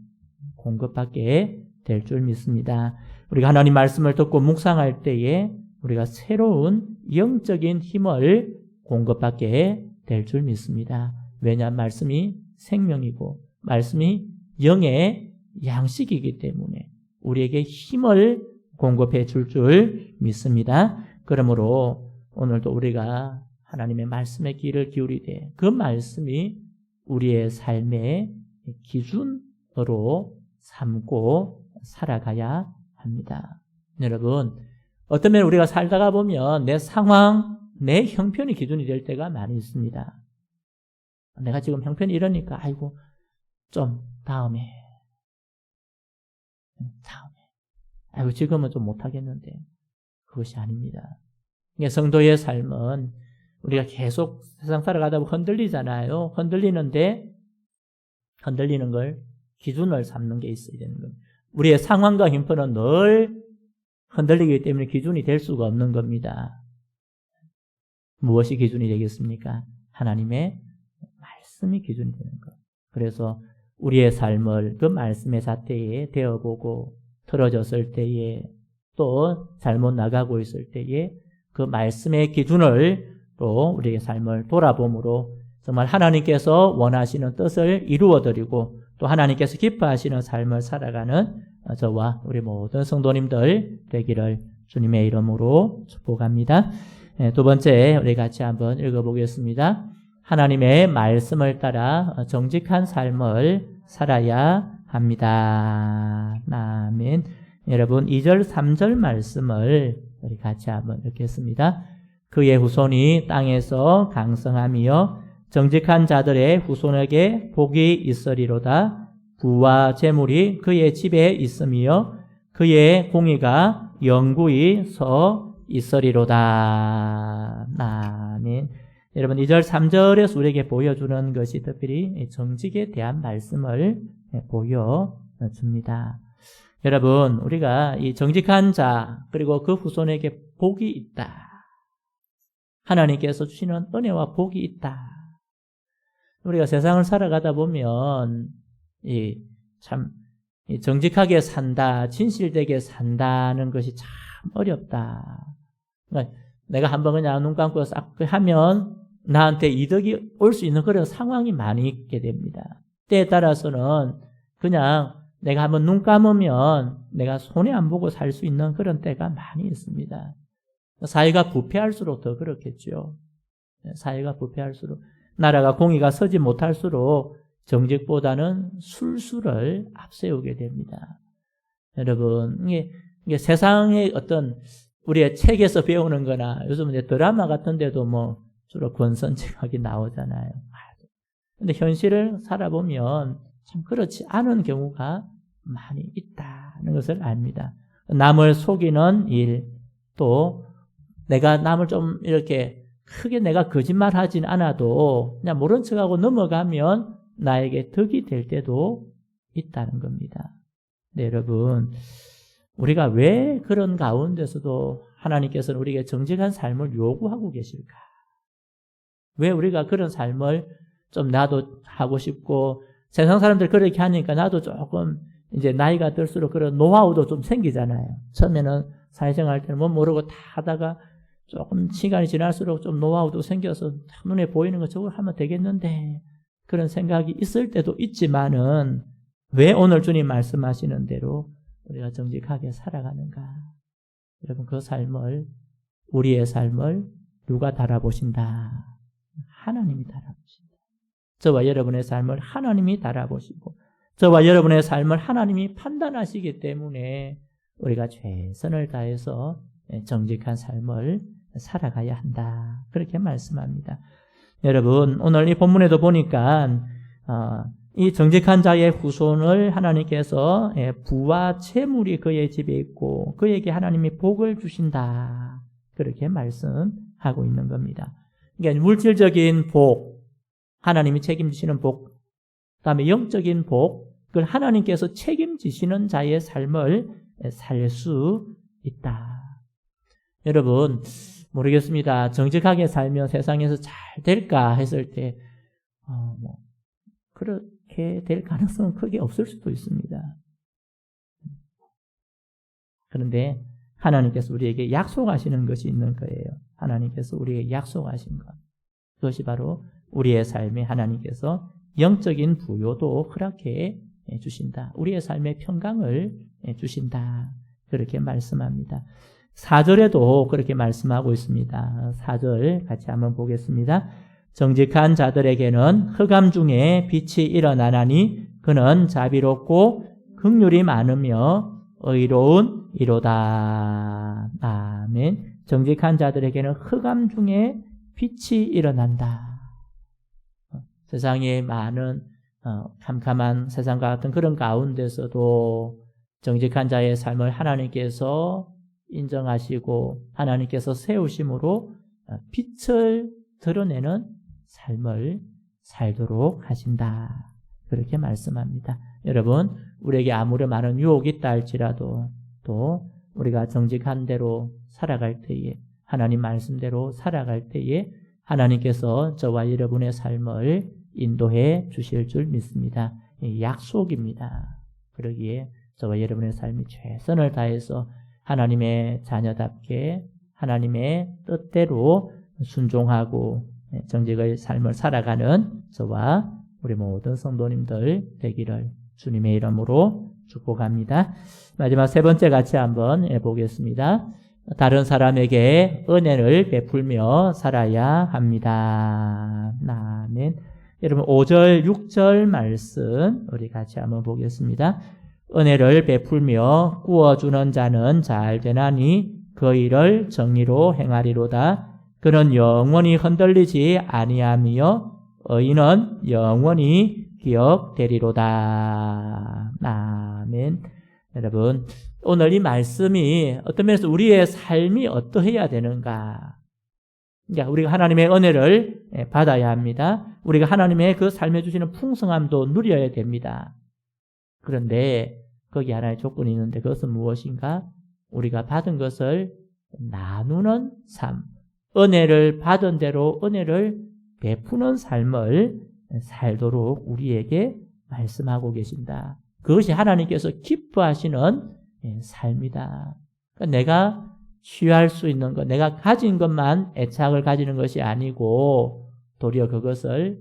공급받게 될 줄 믿습니다. 우리가 하나님 말씀을 듣고 묵상할 때에 우리가 새로운 영적인 힘을 공급받게 될 줄 믿습니다. 왜냐하면 말씀이 생명이고 말씀이 영의 양식이기 때문에 우리에게 힘을 공급해 줄 믿습니다. 그러므로 오늘도 우리가 하나님의 말씀에 귀를 기울이되 그 말씀이 우리의 삶의 기준으로 삼고 살아가야 합니다. 여러분, 어떤 면에 우리가 살다가 보면 내 상황, 내 형편이 기준이 될 때가 많이 있습니다. 내가 지금 형편이 이러니까 아이고 좀 다음에 아이고 지금은 좀 못하겠는데 그것이 아닙니다. 성도의 삶은 우리가 계속 세상 살아가다 보면 흔들리잖아요. 흔들리는데 흔들리는 걸 기준을 삼는 게 있어야 되는 겁니다. 우리의 상황과 형편은 늘 흔들리기 때문에 기준이 될 수가 없는 겁니다. 무엇이 기준이 되겠습니까? 하나님의 말씀이 기준이 되는 것. 그래서 우리의 삶을 그 말씀의 잣대에 대어보고 틀어졌을 때에 또 잘못 나가고 있을 때에 그 말씀의 기준을 또 우리의 삶을 돌아봄으로 정말 하나님께서 원하시는 뜻을 이루어드리고 또 하나님께서 기뻐하시는 삶을 살아가는 저와 우리 모든 성도님들 되기를 주님의 이름으로 축복합니다. 두 번째 우리 같이 한번 읽어보겠습니다. 하나님의 말씀을 따라 정직한 삶을 살아야 합니다. 아멘. 여러분 2절 3절 말씀을 우리 같이 한번 읽겠습니다. 그의 후손이 땅에서 강성하며 정직한 자들의 후손에게 복이 있으리로다. 부와 재물이 그의 집에 있으며 그의 공의가 영구히 서 있으리로다. 아멘. 여러분 2절 3절에서 우리에게 보여주는 것이 특별히 정직에 대한 말씀을 보여줍니다. 여러분 우리가 이 정직한 자 그리고 그 후손에게 복이 있다. 하나님께서 주시는 은혜와 복이 있다. 우리가 세상을 살아가다 보면 참 정직하게 산다, 진실되게 산다는 것이 참 어렵다. 그러니까 내가 한번 그냥 눈 감고 싹 하면 나한테 이득이 올 수 있는 그런 상황이 많이 있게 됩니다. 때에 따라서는 그냥 내가 한번 눈 감으면 내가 손해 안 보고 살 수 있는 그런 때가 많이 있습니다. 사회가 부패할수록 더 그렇겠죠. 사회가 부패할수록 나라가 공의가 서지 못할수록 정직보다는 술수를 앞세우게 됩니다. 여러분, 이게 세상의 어떤 우리의 책에서 배우는 거나 요즘 이제 드라마 같은 데도 뭐 주로 권선징악이 나오잖아요. 근데 현실을 살아보면 참 그렇지 않은 경우가 많이 있다는 것을 압니다. 남을 속이는 일, 또 내가 남을 좀 이렇게 크게 내가 거짓말 하진 않아도 그냥 모른 척하고 넘어가면 나에게 덕이 될 때도 있다는 겁니다. 네, 여러분, 우리가 왜 그런 가운데서도 하나님께서는 우리에게 정직한 삶을 요구하고 계실까? 왜 우리가 그런 삶을 좀 나도 하고 싶고, 세상 사람들 그렇게 하니까 나도 조금 이제 나이가 들수록 그런 노하우도 좀 생기잖아요. 처음에는 사회생활 때는 뭐 모르고 다 하다가 조금 시간이 지날수록 좀 노하우도 생겨서 눈에 보이는 거 저걸 하면 되겠는데, 그런 생각이 있을 때도 있지만은 왜 오늘 주님 말씀하시는 대로 우리가 정직하게 살아가는가? 여러분, 그 삶을, 우리의 삶을 누가 달아보신다? 하나님이 달아보신다. 저와 여러분의 삶을 하나님이 달아보시고, 저와 여러분의 삶을 하나님이 판단하시기 때문에 우리가 최선을 다해서 정직한 삶을 살아가야 한다. 그렇게 말씀합니다. 여러분, 오늘 이 본문에도 보니까 이 정직한 자의 후손을 하나님께서 부와 채물이 그의 집에 있고 그에게 하나님이 복을 주신다. 그렇게 말씀하고 있는 겁니다. 그러니까 물질적인 복, 하나님이 책임지시는 복, 그다음에 영적인 복, 그걸 하나님께서 책임지시는 자의 삶을 살 수 있다. 여러분, 모르겠습니다. 정직하게 살면 세상에서 잘 될까 했을 때 그렇게 될 가능성은 크게 없을 수도 있습니다. 그런데 하나님께서 우리에게 약속하시는 것이 있는 거예요. 하나님께서 우리에게 약속하신 것. 그것이 바로 우리의 삶에 하나님께서 영적인 부요도 허락해 주신다. 우리의 삶의 평강을 주신다. 그렇게 말씀합니다. 4절에도 그렇게 말씀하고 있습니다. 4절 같이 한번 보겠습니다. 정직한 자들에게는 흑암 중에 빛이 일어나나니 그는 자비롭고 긍휼이 많으며 의로운 이로다. 아멘. 정직한 자들에게는 흑암 중에 빛이 일어난다. 세상에 많은 캄캄한 세상과 같은 그런 가운데서도 정직한 자의 삶을 하나님께서 인정하시고 하나님께서 세우심으로 빛을 드러내는 삶을 살도록 하신다. 그렇게 말씀합니다. 여러분, 우리에게 아무리 많은 유혹이 있다 할지라도 또 우리가 정직한 대로 살아갈 때에, 하나님 말씀대로 살아갈 때에 하나님께서 저와 여러분의 삶을 인도해 주실 줄 믿습니다. 약속입니다. 그러기에 저와 여러분의 삶이 최선을 다해서 하나님의 자녀답게 하나님의 뜻대로 순종하고 정직의 삶을 살아가는 저와 우리 모든 성도님들 되기를 주님의 이름으로 축복합니다. 마지막 세 번째 같이 한번 해보겠습니다. 다른 사람에게 은혜를 베풀며 살아야 합니다. 아멘. 여러분 5절, 6절 말씀 우리 같이 한번 보겠습니다. 은혜를 베풀며 구워주는 자는 잘 되나니 그 일을 정의로 행하리로다. 그는 영원히 흔들리지 아니하며 의인은 영원히 기억되리로다. 아멘. 여러분, 오늘 이 말씀이 어떤 면에서 우리의 삶이 어떠해야 되는가? 그러니까 우리가 하나님의 은혜를 받아야 합니다. 우리가 하나님의 그 삶에 주시는 풍성함도 누려야 됩니다. 그런데 거기 하나의 조건이 있는데 그것은 무엇인가? 우리가 받은 것을 나누는 삶, 은혜를 받은 대로 은혜를 베푸는 삶을 살도록 우리에게 말씀하고 계신다. 그것이 하나님께서 기뻐하시는 삶이다. 그러니까 내가 취할 수 있는 것, 내가 가진 것만 애착을 가지는 것이 아니고 도리어 그것을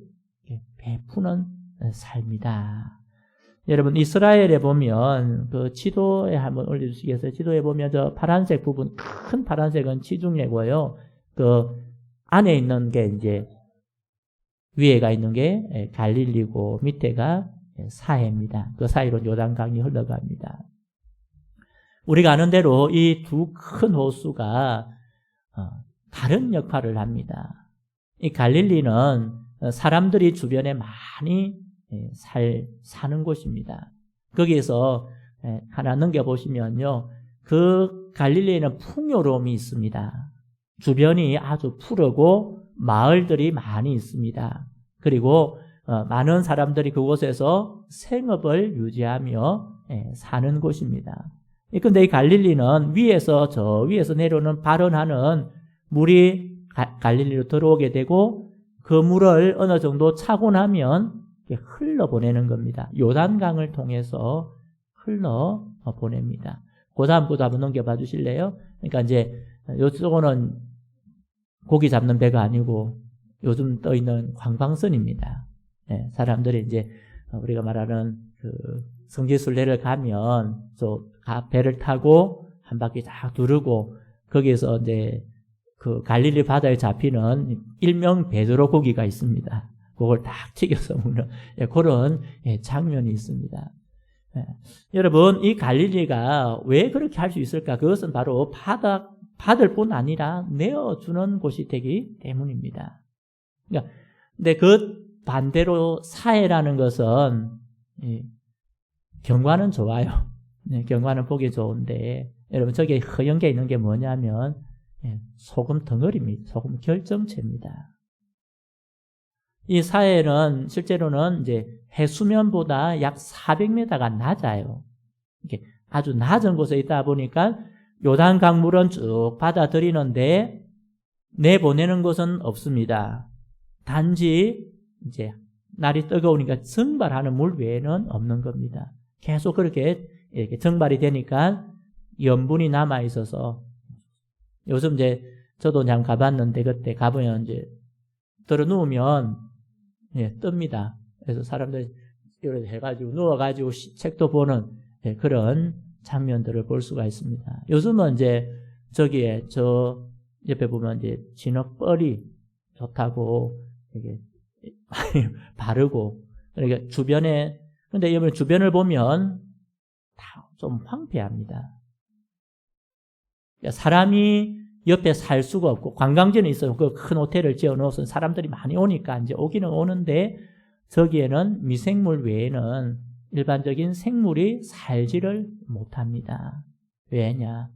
베푸는 삶이다. 여러분, 이스라엘에 보면 그 지도에 한번 올려주시겠어요? 지도에 보면 저 파란색 부분, 큰 파란색은 지중해고요. 그 안에 있는 게 이제 위에가 있는 게 갈릴리고 밑에가 사해입니다. 그 사이로 요단강이 흘러갑니다. 우리가 아는 대로 이 두 큰 호수가 다른 역할을 합니다. 이 갈릴리는 사람들이 주변에 많이 사는 곳입니다. 거기에서 하나 넘겨보시면요. 그 갈릴리에는 풍요로움이 있습니다. 주변이 아주 푸르고 마을들이 많이 있습니다. 그리고 많은 사람들이 그곳에서 생업을 유지하며 사는 곳입니다. 그런데 이 갈릴리는 저 위에서 내려오는 발원하는 물이 갈릴리로 들어오게 되고 그 물을 어느 정도 차고 나면 흘러보내는 겁니다. 요단강을 통해서 흘러보냅니다. 그 다음부터 한번 넘겨봐 주실래요? 그러니까 이제 이쪽은 고기 잡는 배가 아니고 요즘 떠 있는 관광선입니다. 사람들이 이제 우리가 말하는 그 성지순례를 가면 배를 타고 한 바퀴 딱 두르고 거기에서 이제 그 갈릴리 바다에 잡히는 일명 베드로 고기가 있습니다. 그걸 딱 튀겨서 먹는 그런 장면이 있습니다. 여러분, 이 갈릴리가 왜 그렇게 할 수 있을까? 그것은 바로 받을 뿐 아니라 내어주는 곳이 되기 때문입니다. 그러니까, 근데 그 반대로 사해라는 것은 경관은 좋아요. 경관은 보기 좋은데 여러분 저기 허연 게 있는 게 뭐냐면 소금 덩어리입니다. 소금 결정체입니다. 이 사해는 실제로는 이제 해수면보다 약 400m가 낮아요. 이게 아주 낮은 곳에 있다 보니까 요단 강물은 쭉 받아들이는데 내보내는 것은 없습니다. 단지 이제 날이 뜨거우니까 증발하는 물 외에는 없는 겁니다. 계속 그렇게 이렇게 증발이 되니까 염분이 남아 있어서 요즘 이제 저도 그냥 가봤는데 그때 가보면 이제 들어 누우면 뜹니다. 그래서 사람들이 이렇게 해가지고 누워가지고 책도 보는 그런 장면들을 볼 수가 있습니다. 요즘은 이제 저기에 저 옆에 보면 이제 진흙벌이 좋다고 이게 많이 바르고 그러니까 주변에 근데 여러분 주변을 보면 다 좀 황폐합니다. 그러니까 사람이 옆에 살 수가 없고 관광지는 있어요. 그 큰 호텔을 지어놓아서 사람들이 많이 오니까 이제 오기는 오는데 저기에는 미생물 외에는 일반적인 생물이 살지를 못합니다. 왜냐?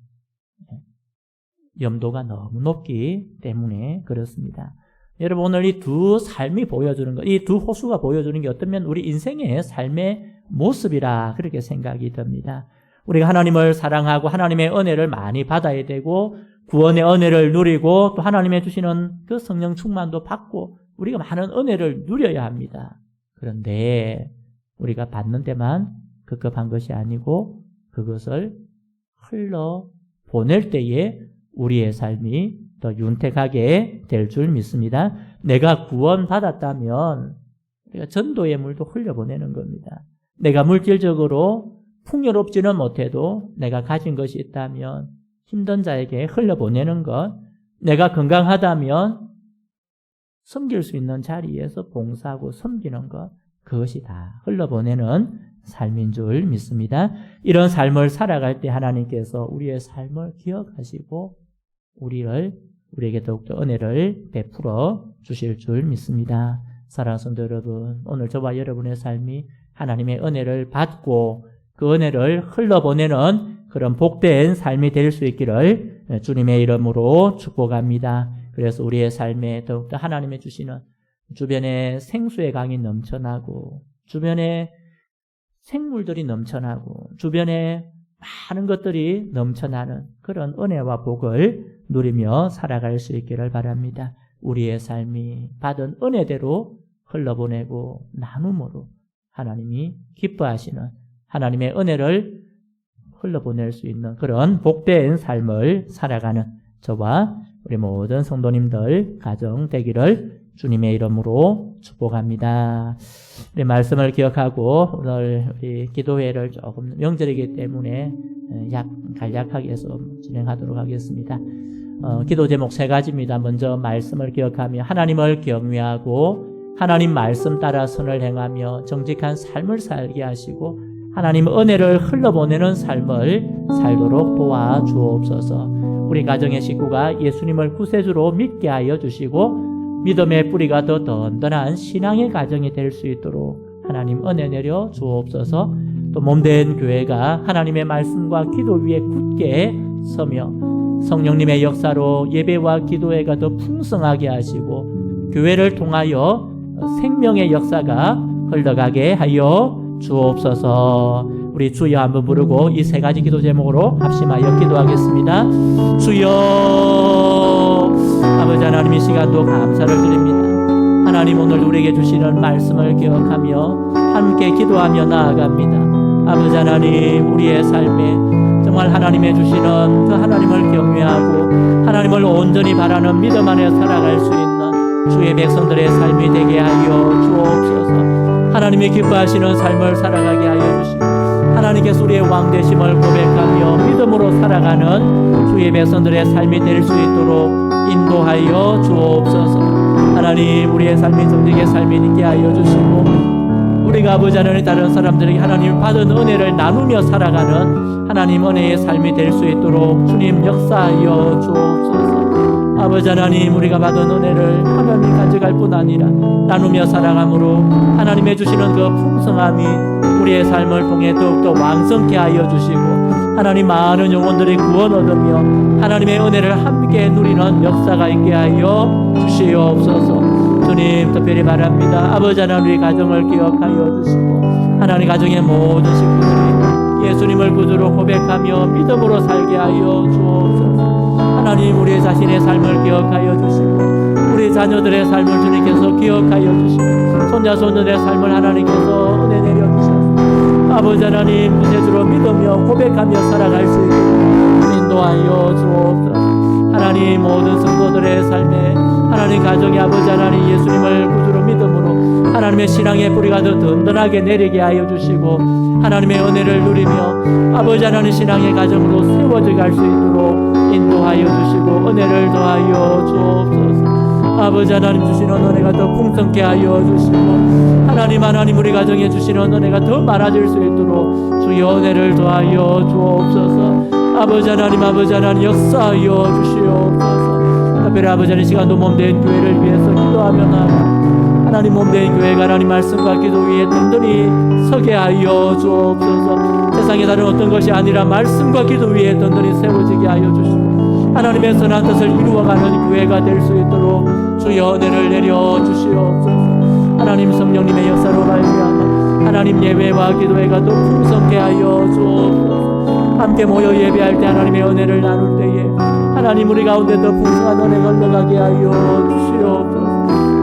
염도가 너무 높기 때문에 그렇습니다. 여러분 오늘 이 두 삶이 보여주는 것, 이 두 호수가 보여주는 게 어쩌면 우리 인생의 삶의 모습이라 그렇게 생각이 듭니다. 우리가 하나님을 사랑하고 하나님의 은혜를 많이 받아야 되고 구원의 은혜를 누리고 또 하나님의 주시는 그 성령 충만도 받고 우리가 많은 은혜를 누려야 합니다. 그런데 우리가 받는 데만 급급한 것이 아니고 그것을 흘러보낼 때에 우리의 삶이 더 윤택하게 될 줄 믿습니다. 내가 구원받았다면 우리가 전도의 물도 흘려보내는 겁니다. 내가 물질적으로 풍요롭지는 못해도 내가 가진 것이 있다면 힘든 자에게 흘려보내는 것, 내가 건강하다면 섬길 수 있는 자리에서 봉사하고 섬기는 것, 그것이 다 흘러보내는 삶인 줄 믿습니다. 이런 삶을 살아갈 때 하나님께서 우리의 삶을 기억하시고 우리에게 더욱더 은혜를 베풀어 주실 줄 믿습니다. 사랑하는 성도 여러분, 오늘 저와 여러분의 삶이 하나님의 은혜를 받고 그 은혜를 흘러보내는 그런 복된 삶이 될 수 있기를 주님의 이름으로 축복합니다. 그래서 우리의 삶에 더욱더 하나님의 주시는 주변에 생수의 강이 넘쳐나고 주변에 생물들이 넘쳐나고 주변에 많은 것들이 넘쳐나는 그런 은혜와 복을 누리며 살아갈 수 있기를 바랍니다. 우리의 삶이 받은 은혜대로 흘러보내고 나눔으로 하나님이 기뻐하시는 하나님의 은혜를 흘러보낼 수 있는 그런 복된 삶을 살아가는 저와 우리 모든 성도님들 가정 되기를 주님의 이름으로 축복합니다. 우리 말씀을 기억하고 오늘 우리 기도회를 조금 명절이기 때문에 간략하게 해서 진행하도록 하겠습니다. 기도 제목 3가지입니다. 먼저 말씀을 기억하며 하나님을 경외하고 하나님 말씀 따라 선을 행하며 정직한 삶을 살게 하시고 하나님 은혜를 흘러보내는 삶을 살도록 도와주옵소서. 우리 가정의 식구가 예수님을 구세주로 믿게 하여 주시고 믿음의 뿌리가 더 든든한 신앙의 가정이 될 수 있도록 하나님 은혜 내려 주옵소서. 또 몸된 교회가 하나님의 말씀과 기도 위에 굳게 서며 성령님의 역사로 예배와 기도회가 더 풍성하게 하시고 교회를 통하여 생명의 역사가 흘러가게 하여 주옵소서. 우리 주여 한번 부르고 이 세 가지 기도 제목으로 합심하여 기도하겠습니다. 주여, 아버지 하나님 이 시간도 감사를 드립니다. 하나님 오늘 우리에게 주시는 말씀을 기억하며 함께 기도하며 나아갑니다. 아버지 하나님 우리의 삶에 정말 하나님의 주시는 그 하나님을 경외하고 하나님을 온전히 바라는 믿음 안에 살아갈 수 있는 주의 백성들의 삶이 되게 하여 주옵소서. 하나님이 기뻐하시는 삶을 살아가게 하여 주시고 하나님께서 우리의 왕되심을 고백하며 믿음으로 살아가는 주의 백성들의 삶이 될 수 있도록 인도하여 주옵소서. 하나님 우리의 삶이 정직의 삶이 있게 하여 주시고 우리가 아버지 하나님 다른 사람들에게 하나님 받은 은혜를 나누며 살아가는 하나님 은혜의 삶이 될 수 있도록 주님 역사하여 주옵소서. 아버지 하나님 우리가 받은 은혜를 하나님 가져갈 뿐 아니라 나누며 살아감으로 하나님의 주시는 그 풍성함이 우리의 삶을 통해 더욱더 왕성케 하여 주시고 하나님 많은 영혼들이 구원 얻으며 하나님의 은혜를 함께 누리는 역사가 있게 하여 주시옵소서. 주님 특별히 바랍니다. 아버지 하나님 우리 가정을 기억하여 주시고 하나님 가정의 모든 식구들이 예수님을 구주로 고백하며 믿음으로 살게 하여 주옵소서. 하나님 우리 자신의 삶을 기억하여 주시고 우리 자녀들의 삶을 주님께서 기억하여 주시고 손자 손녀들의 삶을 하나님께서 은혜 내려 주셔서 아버지 하나님 구세주로 믿으며 고백하며 살아갈 수 있도록 인도하여 주옵소서. 하나님 모든 성도들의 삶에 하나님 가정의 아버지 하나님 예수님을 구주로 믿음으로 하나님의 신앙의 뿌리가 더 든든하게 내리게 하여 주시고 하나님의 은혜를 누리며 아버지 하나님 신앙의 가정으로 세워져 갈 수 있도록 인도하여 주시고 은혜를 더하여 주옵소서. 아버지 하나님 주시는 은혜가 더 풍성케 하여 주시고 하나님 우리 가정에 주시는 은혜가 더 많아질 수 있도록 주여 은혜를 더하여 주옵소서. 아버지 하나님 역사하여 주시옵소서. 특별히 아버지 하나님 시간도 몸된 교회를 위해서 기도하며 나아가 하나님 몸된 교회가 하나님 말씀과 기도 위에 든든히 서게 하여 주옵소서. 세상에 다른 어떤 것이 아니라 말씀과 기도 위에 든든히 세워지게 하여 주시고 하나님의 선한 뜻을 이루어가는 교회가 될 수 있도록 주여 은혜를 내려 주시옵소서. 하나님 성령님의 역사로 말미암아 하나님 예배와 기도회가 더 풍성케 하여 주옵소서. 함께 모여 예배할 때 하나님의 은혜를 나눌 때에 하나님 우리 가운데 더 풍성한 은혜가 흘러가게 하여 주시옵소서.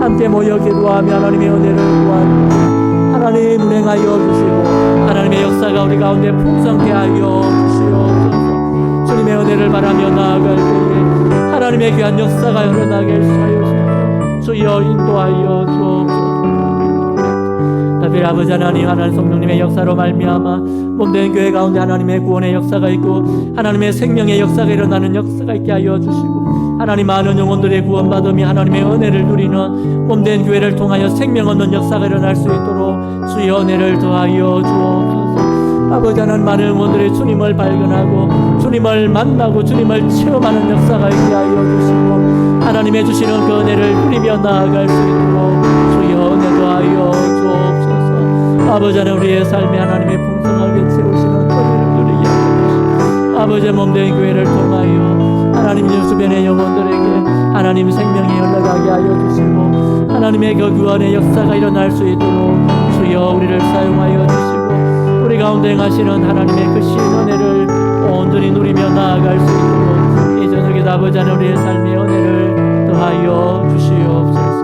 함께 모여 기도하며 하나님의 은혜를 구하며 하나님 운행하여 주시고 하나님의 역사가 우리 가운데 풍성케 하여 주시옵소서. 주님의 은혜를 바라며 나아갈 때에 하나님의 귀한 역사가 일어나게 하여 주시옵소서. 주여 인도하여 주옵소서. 특별히 아버지 하나님 성령님의 역사로 말미암아 몸된 교회 가운데 하나님의 구원의 역사가 있고 하나님의 생명의 역사가 일어나는 역사가 있게 하여 주시고 하나님 많은 영혼들의 구원받음이 하나님의 은혜를 누리는 몸된 교회를 통하여 생명 얻는 역사가 일어날 수 있도록 주의 은혜를 더하여 주옵소서. 아버지 하나님 많은 영혼들이 주님을 발견하고 주님을 만나고 주님을 체험하는 역사가 있게 하여 주시고 하나님의 주시는 그 은혜를 누리며 나아갈 수 있도록 주의 은혜 더하여 주옵소서. 아버지 하나님 우리의 삶에 하나님의 풍성하게 채우시는 은혜를 누리게 하여 주시고 아버지의 몸된 교회를 통하여 하나님 주변의 영혼들에게 하나님 생명이 흘러가게 하여 주시고 하나님의 그 구원의 역사가 일어날 수 있도록 주여 우리를 사용하여 주시고 우리 가운데 행하시는 하나님의 그 신 은혜를 온전히 누리며 나아갈 수 있도록 이 저녁에 아버지 하나님 우리의 삶의 은혜를 더하여 주시옵소서.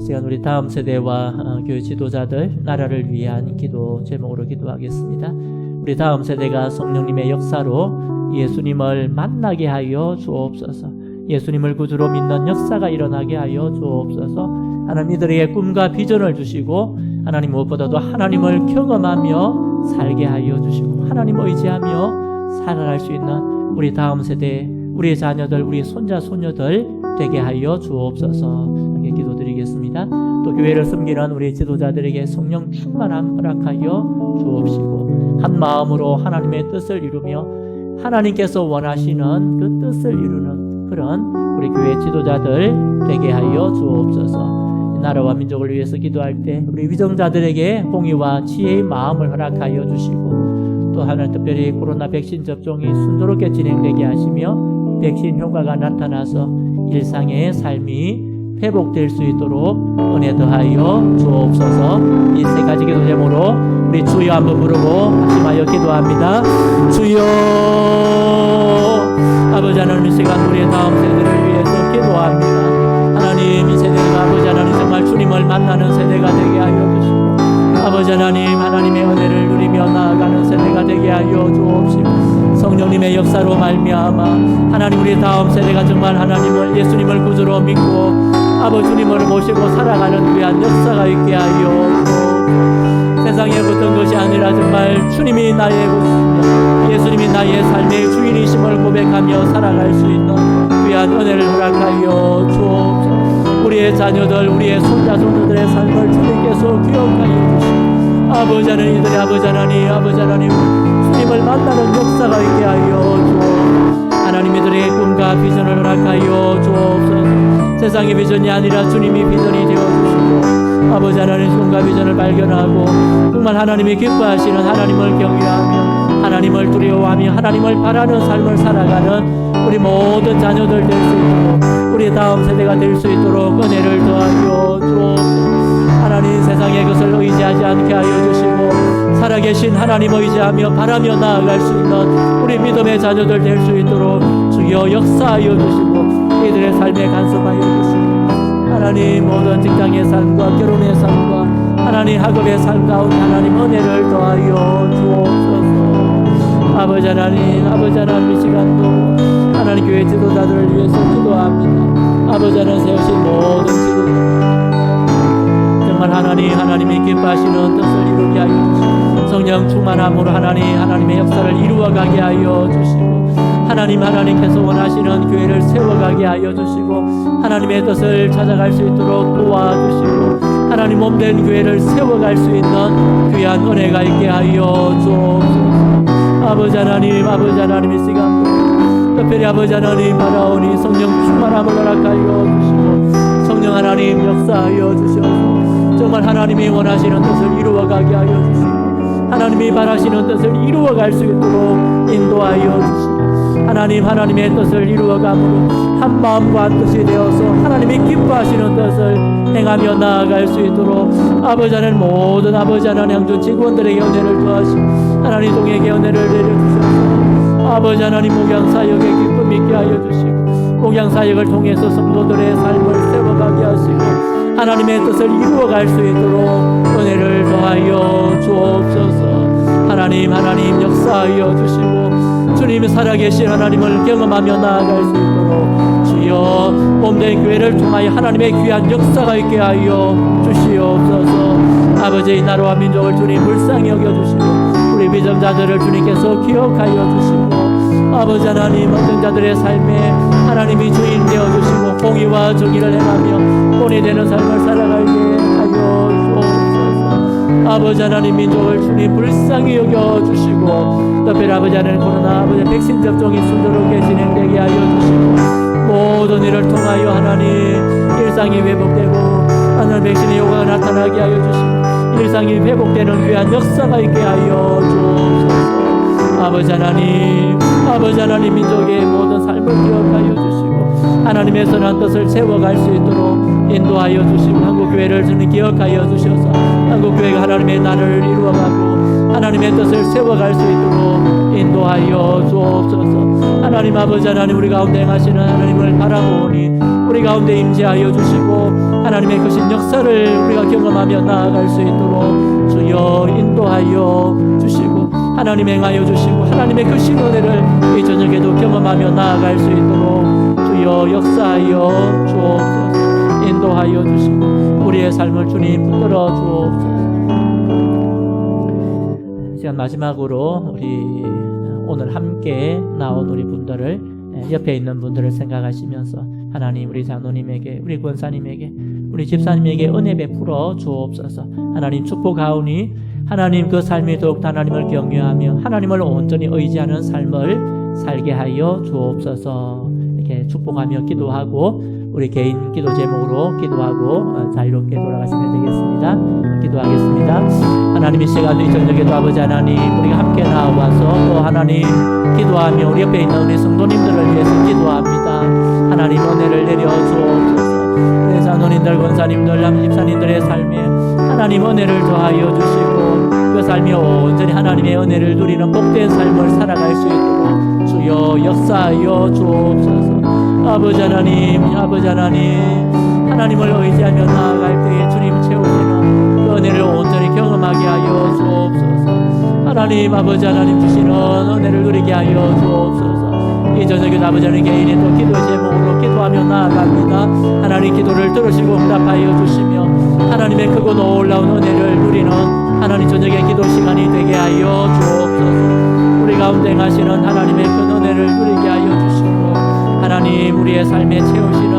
시간 우리 다음 세대와 교회 지도자들 나라를 위한 기도 제목으로 기도하겠습니다. 우리 다음 세대가 성령님의 역사로 예수님을 만나게 하여 주옵소서. 예수님을 구주로 믿는 역사가 일어나게 하여 주옵소서. 하나님 이들에게 꿈과 비전을 주시고 하나님 무엇보다도 하나님을 경험하며 살게 하여 주시고 하나님 의지하며 살아갈 수 있는 우리 다음 세대 우리의 자녀들 우리 손자 손녀들 되게 하여 주옵소서. 이렇게 기도드리겠습니다. 또 교회를 섬기는 우리 지도자들에게 성령 충만함 허락하여 주옵시고 한 마음으로 하나님의 뜻을 이루며 하나님께서 원하시는 그 뜻을 이루는 그런 우리 교회 지도자들 되게 하여 주옵소서. 나라와 민족을 위해서 기도할 때 우리 위정자들에게 공의와 지혜의 마음을 허락하여 주시고 또 하나 특별히 코로나 백신 접종이 순조롭게 진행되게 하시며 백신 효과가 나타나서 일상의 삶이 회복될 수 있도록 은혜 더하여 주옵소서. 이 세 가지 기도 제목으로 우리 주여 한번 부르고 합심하여 기도합니다. 주여. 아버지 하나님, 이 시간 우리의 다음 세대를 위해서 기도합니다. 하나님, 이 세대가 아버지 하나님 정말 주님을 만나는 세대가 되게 하여 주시고 아버지 하나님, 하나님의 은혜를 누리며 나아가는 세대가 되게 하여 주옵시고 성령님의 역사로 말미암아 하나님 우리 다음 세대가 정말 하나님을 예수님을 구주로 믿고 아버지 주님을 모시고 살아가는 귀한 역사가 있게 하여 주옵소서. 세상의 어떤 것이 아니라 정말 주님이 나의 구주시며 예수님이 나의 삶의 주인이심을 고백하며 살아갈 수 있는 귀한 은혜를 허락하여 주옵소서. 우리의 자녀들, 우리의 손자 손녀들의 삶을 주님께서 기억하여 주시고 아버지 하나님, 이들의 아버지 하나님 주님을 만나는 역사가 있게 하여 주옵소서. 하나님, 이들의 꿈과 비전을 허락하여 주옵소서. 세상의 비전이 아니라 주님이 비전이 되어주시고 아버지 하나님 꿈과 비전을 발견하고 정말 하나님이 기뻐하시는 하나님을 경외하며 하나님을 두려워하며 하나님을 바라는 삶을 살아가는 우리 모든 자녀들 될 수 있도록 우리 다음 세대가 될 수 있도록 은혜를 더하여 주옵소서. 하나님, 세상의 것을 의지하지 않게 하여 주시고 살아계신 하나님 의지하며 바라며 나아갈 수 있는 우리 믿음의 자녀들 될 수 있도록 주여 역사하여 주시고 이들의 삶에 간섭하여 주시고 하나님 모든 직장의 삶과 결혼의 삶과 하나님 학업의 삶 가운데 하나님 은혜를 더하여 주옵소서. 아버지 하나님 이 시간도 하나님 교회 지도자들을 위해서 기도합니다. 아버지 하나님 세우신 모든 지도자들 정말 하나님이 기뻐하시는 뜻을 이루게 하여 주시고 성령 충만함으로 하나님의 역사를 이루어가게 하여 주시고 하나님께서 원하시는 교회를 세워가게 하여 주시고 하나님의 뜻을 찾아갈 수 있도록 도와주시고 하나님 몸된 교회를 세워갈 수 있는 귀한 은혜가 있게 하여 주옵소서. 아버지 하나님 이 시간도 특별히 아버지 하나님 바라오니 성령 충만함을 허락하여 주시고 성령 하나님 역사하여 주셔서 정말 하나님이 원하시는 뜻을 이루어가게 하여 주시고 하나님이 바라시는 뜻을 이루어갈 수 있도록 인도하여 주시고 하나님의 뜻을 이루어감으로 한 마음과 한 뜻이 되어서 하나님이 기뻐하시는 뜻을 행하며 나아갈 수 있도록 아버지 하나님 모든 아버지 하나님 양주 직원들에게 은혜를 더하시고 하나님 동에게 은혜를 내려주셔서 아버지 하나님 목양사역에 기쁨 있게 하여 주시고 목양사역을 통해서 성도들의 삶을 세워가게 하시고 하나님의 뜻을 이루어갈 수 있도록 은혜를 더하여 주옵소서. 하나님 역사하여 주시고 주님이 살아계신 하나님을 경험하며 나아갈 수 있도록 주여 몸된 교회를 통하여 하나님의 귀한 역사가 있게 하여 주시옵소서. 아버지 이 나라와 민족을 주님 불쌍히 여겨주시고 우리 비전자들을 주님께서 기억하여 주시고 아버지 하나님 모든 자들의 삶에 하나님이 주인 되어주시고 공의와 정의를 행하며 본이 되는 삶을 살아가게 하여 주옵소서. 아버지 하나님 민족을 주님 불쌍히 여겨주시고 특별히 아버지 하나님 코로나 아버지 백신 접종이 순조롭게 진행되게 하여 주시고 모든 일을 통하여 하나님 일상이 회복되고 하나님 백신의 효과가 나타나게 하여 주시고 일상이 회복되는 귀한 역사가 있게 하여 주옵소서. 아버지 하나님 민족의 모든 삶을 기억하여 주시고 하나님의 선한 뜻을 세워갈 수 있도록 인도하여 주시고 한국교회를 주님 기억하여 주셔서 한국교회가 하나님의 나라를 이루어가고 하나님의 뜻을 세워갈 수 있도록 인도하여 주옵소서. 하나님 아버지 하나님 우리 가운데 행하시는 하나님을 바라보니 우리 가운데 임재하여 주시고 하나님의 크신 역사를 우리가 경험하며 나아갈 수 있도록 주여 인도하여 주시고 하나님 행하여 주시고 하나님의 크신 은혜를 이 저녁에도 경험하며 나아갈 수 있도록 주여 역사하여 주옵소서. 인도하여 주시고 우리의 삶을 주님 붙들어 주옵소서. 시간 마지막으로 우리 오늘 함께 나온 우리 분들을 옆에 있는 분들을 생각하시면서 하나님 우리 장로님에게 우리 권사님에게 우리 집사님에게 은혜 베풀어 주옵소서. 하나님 축복하오니 하나님 그 삶이 더욱 하나님을 경외하며 하나님을 온전히 의지하는 삶을 살게 하여 주옵소서. 이렇게 축복하며 기도하고 우리 개인 기도 제목으로 기도하고 자유롭게 돌아가시면 되겠습니다. 기도하겠습니다. 하나님 이 시간 이 저녁에도 아버지 하나님 우리가 함께 나와서 또 하나님 기도하며 우리 옆에 있는 우리 성도님들을 위해서 기도합니다. 하나님 은혜를 내려 주옵소서. 우리 장로님들 권사님들 집사님들의 삶에 하나님 은혜를 더하여 주시고 그 삶이 온전히 하나님의 은혜를 누리는 복된 삶을 살아갈 수 있도록 주여 역사하여 주옵소서. 아버지 하나님 하나님을 의지하며 나아갈 때에 주님 채우시는 그 은혜를 온전히 경험하게 하여 주옵소서. 하나님 아버지 하나님 주시는 은혜를 누리게 하여 주옵소서. 이 저녁에 아버지 하나님 개인의 또 기도 제목으로 기도하며 나아갑니다. 하나님 기도를 들으시고 응답하여 주시며 하나님의 크고 놀라운 은혜를 누리는 하나님 저녁의 기도 시간이 되게 하여 주옵소서. 우리 가운데 하시는 하나님의 그 은혜를 누리게 하여 주시고 하나님 우리의 삶에 채우시는